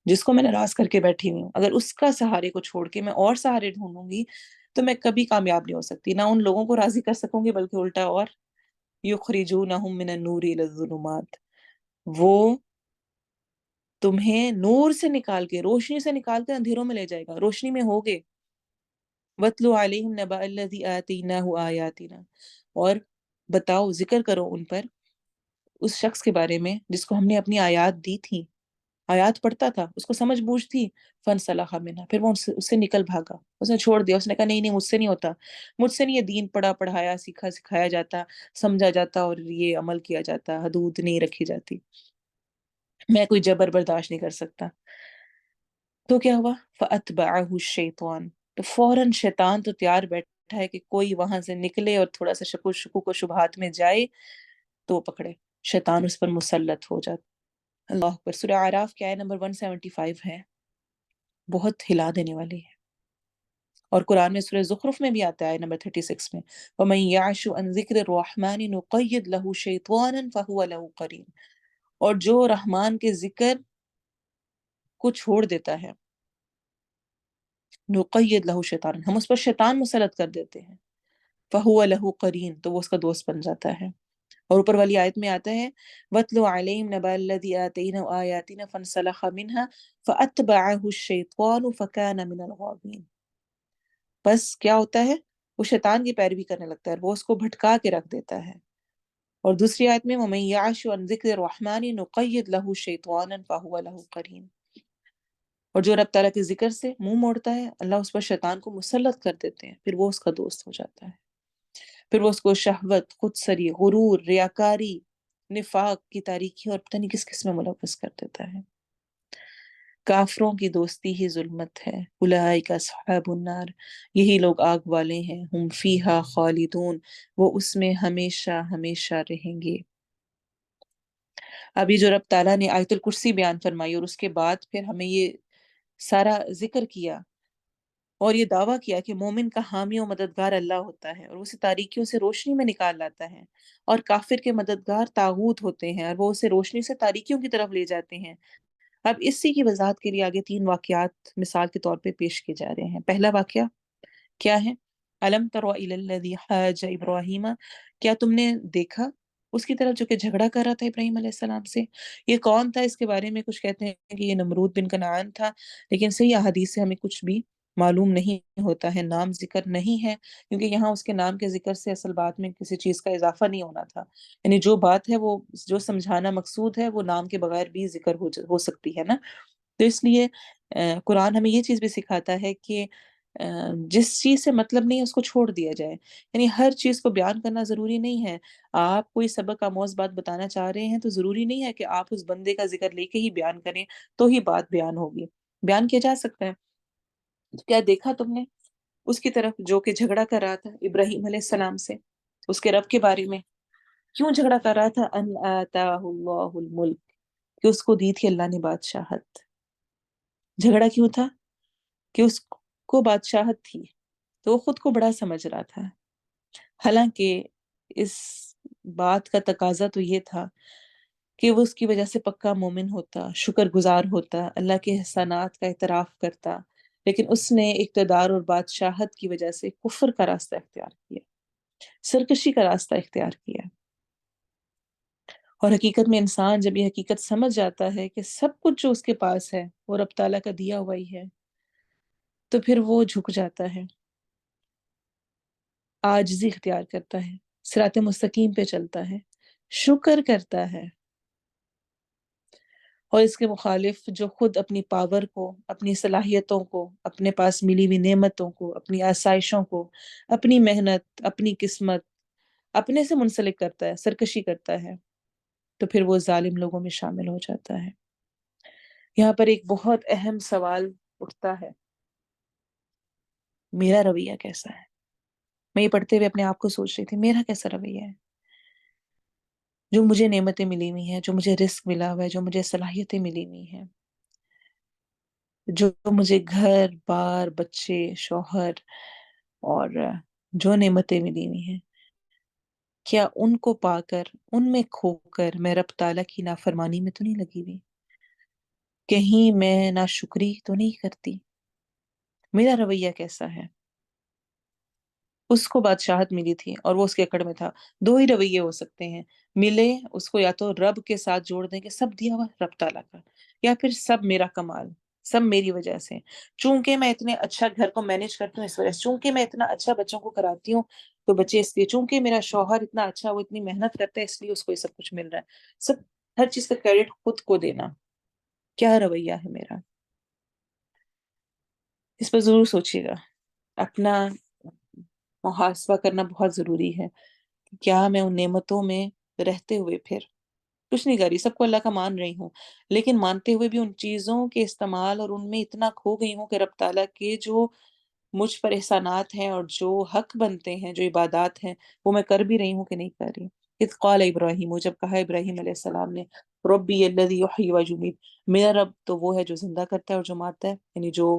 جس کو میں ناراض کر کے بیٹھی ہوئی ہوں۔ اگر اس کا سہارے کو چھوڑ کے میں اور سہارے ڈھونڈوں گی تو میں کبھی کامیاب نہیں ہو سکتی، نہ ان لوگوں کو راضی کر سکوں گی بلکہ الٹا اور یخرجونہم من النور الی الظلمات، وہ تمہیں نور سے نکال کے، روشنی سے نکال کے اندھیروں میں لے جائے گا، روشنی میں ہوگے۔ وَاتْلُ عَلَيْهِمْ نَبَأَ الَّذِي آتَيْنَاهُ آيَاتِنَا، اور بتاؤ، ذکر کرو ان پر اس شخص کے بارے میں جس کو ہم نے اپنی آیات دی تھی، آیات پڑھتا تھا، اس کو سمجھ بوجھ تھی، فَانْسَلَخَ مِنْهَا، پھر وہ اس سے نکل بھاگا، اس نے چھوڑ دیا، اس نے کہا نہیں نہیں، مجھ سے نہیں ہوتا، مجھ سے نہیں یہ دین پڑھا پڑھایا سیکھا سکھایا جاتا، سمجھا جاتا اور یہ عمل کیا جاتا، حدود نہیں رکھی جاتی، میں کوئی جبر برداشت نہیں کر سکتا۔ تو کیا ہوا؟ فَأَتْبَعَهُ الشَّيْطَانُ، تو فوراً شیطان تو تیار بیٹھا ہے کہ کوئی وہاں سے نکلے اور تھوڑا سا شکوک شکوک و شبہات میں جائے تو وہ پکڑے، شیطان اس پر مسلط ہو جاتا۔ اللہ اکبر۔ سورہ اعراف کی آیت نمبر 175 ہے، بہت ہلا دینے والی ہے، اور قرآن میں سورہ زخرف میں بھی آتا ہے آیت نمبر 36 میں، وَمَن يَعْشُ عَن ذِكْرِ الرَّحْمَنِ نُقَيِّضْ لَهُ شَيْطَانًا فَهُوَ لَهُ قَرِينٌ، اور جو رحمان کے ذکر کو چھوڑ دیتا ہے، نقید لہو شیطان، ہم اس پر شیطان مسلط کر دیتے ہیں، فَهُوَ لَهُ قَرِين، تو وہ اس کا دوست بن جاتا ہے۔ اور اوپر والی آیت میں آتا ہے وَاتْلُ عَلَيْهِمْ نَبَأَ الَّذِي آتَيْنَاهُ آيَاتِنَا فَانْسَلَخَ مِنْهَا فَأَتْبَعَهُ الشَّيْطَانُ فَكَانَ مِنَ الْغَاوِينَ، بس کیا ہوتا ہے؟ وہ شیطان کی پیروی کرنے لگتا ہے، وہ اس کو بھٹکا کے رکھ دیتا ہے۔ اور دوسری آیت میں وَمَن يَعْشُ عَن ذِكْرِ الرَّحْمَنِ نُقَيِّضْ لَهُ شَيْطَانًا فَهُوَ لَهُ قَرِينٌ، اور جو رب تعالیٰ کے ذکر سے منہ موڑتا ہے، اللہ اس پر شیطان کو مسلط کر دیتے ہیں، پھر وہ اس کا دوست ہو جاتا ہے، پھر وہ اس کو شہوت، خود سری، غرور، ریاکاری، نفاق کی تاریکی اور پتہ نہیں کس کس میں ملوث کر دیتا ہے۔ کافروں کی دوستی ہی ظلمت ہے، اولئک اصحاب النار، یہی لوگ آگ والے ہیں، ہم فیہا خالدون، وہ اس میں ہمیشہ ہمیشہ رہیں گے۔ ابھی جو رب تعالیٰ نے آیت الکرسی بیان فرمائی اور اس کے بعد پھر ہمیں یہ سارا ذکر کیا اور یہ دعویٰ کیا کہ مومن کا حامی و مددگار اللہ ہوتا ہے اور وہ اسے تاریکیوں سے روشنی میں نکال لاتا ہے، اور کافر کے مددگار طاغوت ہوتے ہیں اور وہ اسے روشنی سے تاریکیوں کی طرف لے جاتے ہیں۔ اب اسی کی وضاحت کے لیے آگے 3 واقعات مثال کے طور پہ پیش کیے جا رہے ہیں۔ پہلا واقعہ کیا ہے؟ الم تر الی الذی حاج ابراہیم، کیا تم نے دیکھا اس کی طرف جو کہ جھگڑا کر رہا تھا ابراہیم علیہ السلام سے؟ یہ کون تھا؟ اس کے بارے میں کچھ کہتے ہیں کہ یہ نمرود بن کنعان تھا، لیکن صحیح احادیث سے ہمیں کچھ بھی معلوم نہیں ہوتا ہے، نام ذکر نہیں ہے، کیونکہ یہاں اس کے نام کے ذکر سے اصل بات میں کسی چیز کا اضافہ نہیں ہونا تھا، یعنی جو بات ہے وہ جو سمجھانا مقصود ہے وہ نام کے بغیر بھی ذکر ہو سکتی ہے نا۔ تو اس لیے قرآن ہمیں یہ چیز بھی سکھاتا ہے کہ جس چیز سے مطلب نہیں ہے اس کو چھوڑ دیا جائے، یعنی ہر چیز کو بیان کرنا ضروری نہیں ہے۔ آپ کوئی سبق آموز بات بتانا چاہ رہے ہیں تو ضروری نہیں ہے کہ آپ اس بندے کا ذکر لے کے ہی بیان کریں تو ہی بات بیان ہوگی، بیان کیا جا سکتا ہے۔ تو کیا دیکھا تم نے اس کی طرف جو کہ جھگڑا کر رہا تھا ابراہیم علیہ السلام سے اس کے رب کے بارے میں؟ کیوں جھگڑا کر رہا تھا؟ ان آتاہ اللہ الملک، کہ اس کو دی تھی اللہ نے بادشاہت۔ جھگڑا کیوں تھا؟ کہ اس کو بادشاہت تھی تو وہ خود کو بڑا سمجھ رہا تھا، حالانکہ اس بات کا تقاضا تو یہ تھا کہ وہ اس کی وجہ سے پکا مومن ہوتا، شکر گزار ہوتا، اللہ کے احسانات کا اعتراف کرتا، لیکن اس نے اقتدار اور بادشاہت کی وجہ سے کفر کا راستہ اختیار کیا، سرکشی کا راستہ اختیار کیا۔ اور حقیقت میں انسان جب یہ حقیقت سمجھ جاتا ہے کہ سب کچھ جو اس کے پاس ہے وہ رب تعالیٰ کا دیا ہوا ہی ہے، تو پھر وہ جھک جاتا ہے، عاجزی اختیار کرتا ہے، صراط مستقیم پہ چلتا ہے، شکر کرتا ہے، اور اس کے مخالف جو خود اپنی پاور کو، اپنی صلاحیتوں کو، اپنے پاس ملی ہوئی نعمتوں کو، اپنی آسائشوں کو، اپنی محنت، اپنی قسمت اپنے سے منسلک کرتا ہے، سرکشی کرتا ہے، تو پھر وہ ظالم لوگوں میں شامل ہو جاتا ہے۔ یہاں پر ایک بہت اہم سوال اٹھتا ہے، میرا رویہ کیسا ہے؟ میں یہ پڑھتے ہوئے اپنے آپ کو سوچ رہی تھی، میرا کیسا رویہ ہے؟ جو مجھے نعمتیں ملی ہوئی ہیں، جو مجھے رزق ملا ہوا ہے، جو مجھے صلاحیتیں ملی ہوئی ہیں، جو مجھے گھر بار، بچے، شوہر اور جو نعمتیں ملی ہوئی ہیں، کیا ان کو پا کر، ان میں کھو کر میں رب تعالیٰ کی نافرمانی میں تو نہیں لگی ہوئی؟ کہیں میں ناشکری تو نہیں کرتی؟ میرا رویہ کیسا ہے؟ اس کو بادشاہت ملی تھی اور وہ اس کے اکڑ میں تھا. دو ہی رویے ہو سکتے ہیں، ملے اس کو یا تو رب کے ساتھ جوڑ دیں کہ سب دیا ہوا رب تعالیٰ کا، یا پھر سب میرا کمال، سب میری وجہ سے. چونکہ میں اتنے اچھا گھر کو مینج کرتی ہوں اس وجہ سے، چونکہ میں اتنا اچھا بچوں کو کراتی ہوں تو بچے اس لیے، چونکہ میرا شوہر اتنا اچھا، وہ اتنی محنت کرتا ہے اس لیے اس کو یہ سب کچھ مل رہا ہے. سب ہر چیز کا کریڈٹ خود کو دینا، کیا رویہ ہے میرا؟ اس پر ضرور سوچیے گا. اپنا محاسبہ کرنا بہت ضروری ہے. کیا میں ان نعمتوں میں رہتے ہوئے پھر کچھ نہیں کر رہی، سب کو اللہ کا مان رہی ہوں، لیکن مانتے ہوئے بھی ان چیزوں کے استعمال اور ان میں اتنا کھو گئی ہوں کہ رب تعالیٰ کے جو مجھ پر احسانات ہیں اور جو حق بنتے ہیں، جو عبادات ہیں، وہ میں کر بھی رہی ہوں کہ نہیں کر رہی. اذ قال ابراہیم، جب کہا ابراہیم علیہ السلام نے، ربی الذی یحیی ویمیت، میرا رب تو وہ ہے جو زندہ کرتا ہے اور جو مارتا ہے. یعنی جو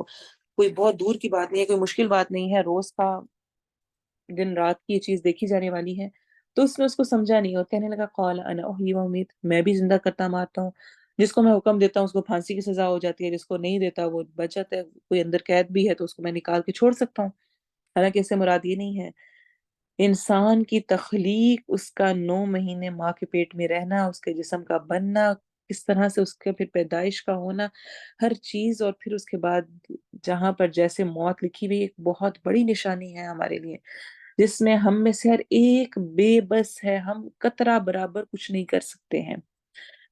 کوئی بہت دور کی بات نہیں ہے، کوئی مشکل بات نہیں ہے، روز کا دن رات کی یہ چیز دیکھی جانے والی ہے. تو اس میں اس کو سمجھا نہیں، اور کہنے لگا قال انا احیی و امیت، میں بھی زندہ کرتا مارتا ہوں. جس کو میں حکم دیتا ہوں اس کو پھانسی کی سزا ہو جاتی ہے، جس کو نہیں دیتا وہ بچ جاتا ہے. کوئی اندر قید بھی ہے تو اس کو میں نکال کے چھوڑ سکتا ہوں. حالانکہ اس سے مراد یہ نہیں ہے. انسان کی تخلیق، اس کا 9 مہینے ماں کے پیٹ میں رہنا، اس کے جسم کا بننا، کس طرح سے اس کے پھر پیدائش کا ہونا، ہر چیز، اور پھر اس کے بعد جہاں پر جیسے موت لکھی ہوئی، ایک بہت بڑی نشانی ہے ہمارے لیے، جس میں ہم میں سے ہر ایک بے بس ہے. ہم قطرہ برابر کچھ نہیں کر سکتے ہیں،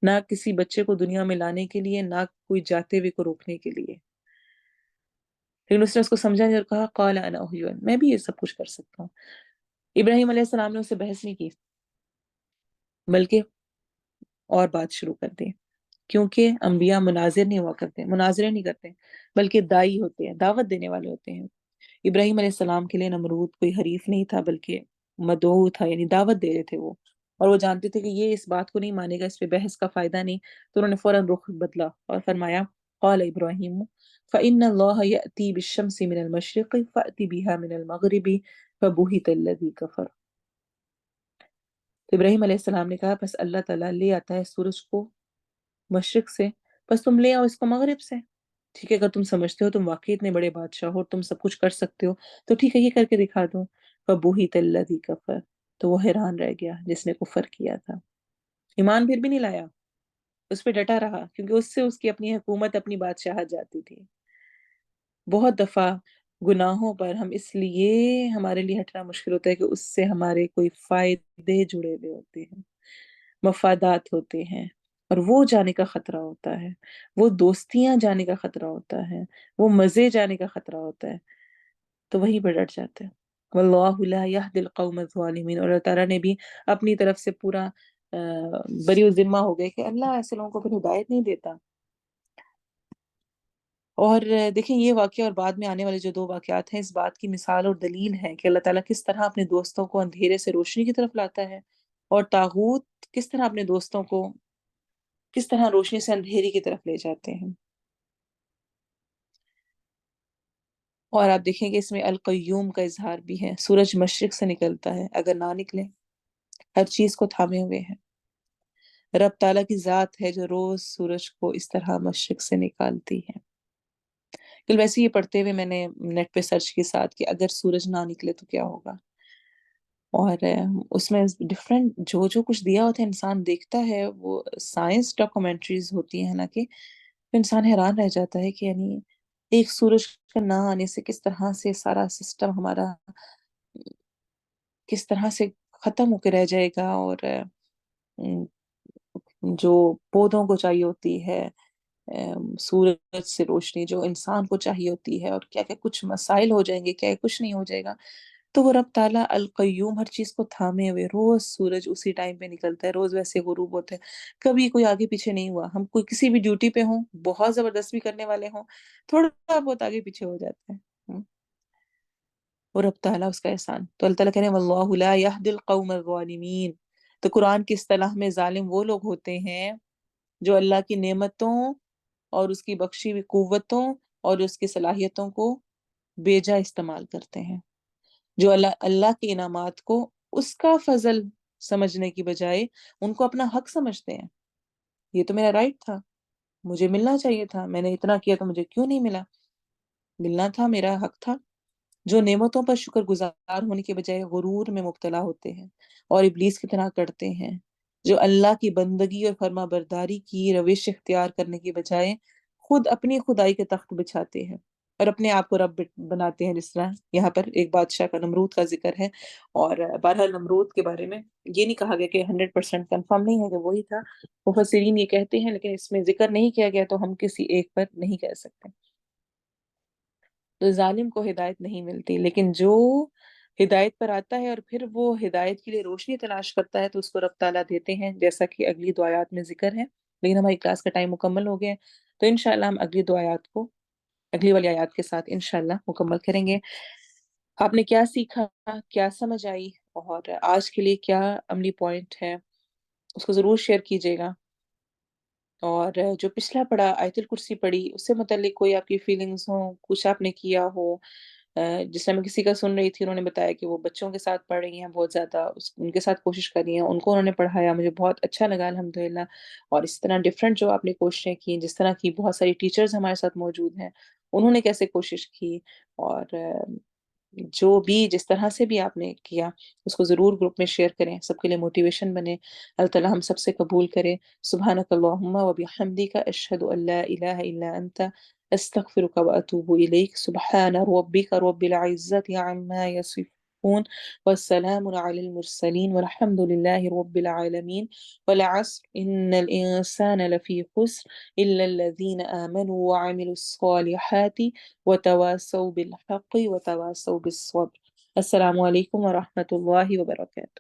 نہ کسی بچے کو دنیا میں لانے کے لیے، نہ کوئی جاتے ہوئے کو روکنے کے لیے. لیکن اس نے اس کو سمجھا نہیں اور کہا قال انا احیی و امیت، میں بھی یہ سب کچھ کر سکتا ہوں. ابراہیم علیہ السلام نے اس سے بحث نہیں کی، بلکہ اور بات شروع کر دی. کیونکہ انبیاء مناظر نہیں ہوا کرتے، مناظرے نہیں کرتے، بلکہ دائی ہوتے ہیں، دعوت دینے والے ہوتے ہیں. ابراہیم علیہ السلام کے لیے نمرود کوئی حریف نہیں تھا، بلکہ مدعو تھا، یعنی دعوت دے رہے تھے وہ. اور وہ جانتے تھے کہ یہ اس بات کو نہیں مانے گا، اس پہ بحث کا فائدہ نہیں. تو انہوں نے فوراً رخ بدلا اور فرمایا قال ابراہیم فإن الله يأتي بالشمس من المشرق فأتي بها من المغرب فبهت الذي كفر. تو ابراہیم علیہ السلام نے کہا بس اللہ تعالیٰ لے آتا ہے سورج کو مشرق سے، بس تم لے آؤ اس کو مغرب سے. ٹھیک ہے، اگر تم سمجھتے ہو تم واقعی اتنے بڑے بادشاہ ہو اور تم سب کچھ کر سکتے ہو تو ٹھیک ہے، یہ کر کے دکھا دو. فَبُهِتَ الَّذِي كَفَرَ، تو وہ حیران رہ گیا جس نے کفر کیا تھا. ایمان پھر بھی نہیں لایا، اس پہ ڈٹا رہا، کیونکہ اس سے اس کی اپنی حکومت، اپنی بادشاہت جاتی تھی. بہت دفعہ گناہوں پر ہم اس لیے ہمارے لیے ہٹنا مشکل ہوتا ہے کہ اس سے ہمارے کوئی فائدے جڑے ہوئے ہوتے ہیں، مفادات ہوتے ہیں، اور وہ جانے کا خطرہ ہوتا ہے، وہ دوستیاں جانے کا خطرہ ہوتا ہے، وہ مزے جانے کا خطرہ ہوتا ہے. تو وہیں پہ ڈٹ جاتے ہیں. واللہ لا یہدی القوم الظالمین، اور اللہ تعالیٰ نے بھی اپنی طرف سے پورا بری و ذمہ ہو گئے کہ اللہ ایسے لوگوں کو پھر ہدایت نہیں دیتا. اور دیکھیں یہ واقعہ اور بعد میں آنے والے جو 2 واقعات ہیں، اس بات کی مثال اور دلیل ہے کہ اللہ تعالیٰ کس طرح اپنے دوستوں کو اندھیرے سے روشنی کی طرف لاتا ہے، اور طاغوت کس طرح اپنے دوستوں کو کس طرح روشنی سے اندھیری کی طرف لے جاتے ہیں. اور آپ دیکھیں کہ اس میں القیوم کا اظہار بھی ہے. سورج مشرق سے نکلتا ہے، اگر نہ نکلے ہر چیز کو تھامے ہوئے ہے. رب تعالیٰ کی ذات ہے جو روز سورج کو اس طرح مشرق سے نکالتی ہے. کل ویسے یہ پڑھتے ہوئے میں نے نیٹ پہ سرچ کے ساتھ کہ اگر سورج نہ نکلے تو کیا ہوگا. اور اس میں ڈفرینٹ جو جو کچھ دیا ہوتا ہے انسان دیکھتا ہے، وہ سائنس ڈاکومنٹریز ہوتی ہیں نا، کہ انسان حیران رہ جاتا ہے کہ یعنی ایک سورج کا نہ آنے سے کس طرح سے سارا سسٹم ہمارا کس طرح سے ختم ہو کے رہ جائے گا. اور جو پودوں کو چاہیے ہوتی ہے سورج سے روشنی، جو انسان کو چاہیے ہوتی ہے، اور کیا کیا کچھ مسائل ہو جائیں گے، کیا کچھ نہیں ہو جائے گا. تو وہ رب تعالیٰ القیوم ہر چیز کو تھامے ہوئے، روز سورج اسی ٹائم پہ نکلتا ہے، روز ویسے غروب ہوتا ہے، کبھی کوئی آگے پیچھے نہیں ہوا. ہم کوئی کسی بھی ڈیوٹی پہ ہوں، بہت زبردست بھی کرنے والے ہوں، تھوڑا بہت آگے پیچھے ہو جاتا ہے. اور رب تعالیٰ اس کا احسان. تو اللہ تعالیٰ کہہ رہے ہیں واللہ لا یہدی القوم الظالمین. تو قرآن کی اصطلاح میں ظالم وہ لوگ ہوتے ہیں جو اللہ کی نعمتوں اور اس کی بخشی ہوئی قوتوں اور اس کی صلاحیتوں کو بیجا استعمال کرتے ہیں، جو اللہ کے انعامات کو اس کا فضل سمجھنے کی بجائے ان کو اپنا حق سمجھتے ہیں. یہ تو میرا رائٹ تھا، مجھے ملنا چاہیے تھا، میں نے اتنا کیا تو مجھے کیوں نہیں ملا؟ ملنا تھا، میرا حق تھا. جو نعمتوں پر شکر گزار ہونے کے بجائے غرور میں مبتلا ہوتے ہیں اور ابلیس کی طرح کرتے ہیں، جو اللہ کی بندگی اور فرما برداری کی روش اختیار کرنے کے بجائے خود اپنی خدائی کے تخت بچھاتے ہیں اور اپنے آپ کو رب بناتے ہیں، جس طرح یہاں پر ایک بادشاہ کا نمرود کا ذکر ہے۔ اور بہرحال نمرود کے بارے میں یہ نہیں کہا گیا کہ 100% کنفرم نہیں ہے کہ وہی تھا، مفسرین یہ کہتے ہیں، لیکن اس میں ذکر نہیں کیا گیا تو ہم کسی ایک پر نہیں کہہ سکتے۔ تو ظالم کو ہدایت نہیں ملتی، لیکن جو ہدایت پر آتا ہے اور پھر وہ ہدایت کے لیے روشنی تلاش کرتا ہے تو اس کو رب تعالیٰ دیتے ہیں، جیسا کہ اگلی دو آیات میں ذکر ہے۔ لیکن ہماری کلاس کا ٹائم مکمل ہو گیا ہے، تو انشاءاللہ ہم اگلی دو آیات کو اگلی والی آیات کے ساتھ انشاءاللہ مکمل کریں گے۔ آپ نے کیا سیکھا، کیا سمجھ آئی، اور آج کے لیے کیا عملی پوائنٹ ہے، اس کو ضرور شیئر کیجیے گا۔ اور جو پچھلا پڑھا آیت الکرسی پڑھی، اس سے متعلق کوئی آپ کی فیلنگز ہوں، کچھ آپ نے کیا ہو۔ جس طرح میں کسی کا سن رہی تھی، انہوں نے بتایا کہ وہ بچوں کے ساتھ پڑھ رہی ہیں، بہت زیادہ ان کے ساتھ کوشش کر رہی ہیں، ان کو انہوں نے پڑھایا، مجھے بہت اچھا لگا الحمدللہ۔ اور اس طرح ڈفرینٹ جو آپ نے کوششیں کی، جس طرح کی بہت ساری ٹیچرز ہمارے ساتھ موجود ہیں، انہوں نے کیسے کوشش کی، اور جو بھی جس طرح سے بھی آپ نے کیا، اس کو ضرور گروپ میں شیئر کریں، سب کے لیے موٹیویشن بنے۔ اللہ تعالیٰ ہم سب سے قبول کرے۔ سبحانک اللہم و بحمدک، اشہد ان لا الہ الا انت، استغفرک و اتوب الیک۔ سبحان ربک رب العزت عما یصفون، والسلام علی المرسلین، والحمد للہ رب العالمین۔ والعصر ان الانسان لفی خسر الا الذین آمنوا وعملوا الصالحات وتواصوا بالحق وتواصوا بالصبر۔ السلام علیکم ورحمۃ اللہ وبرکاتہ۔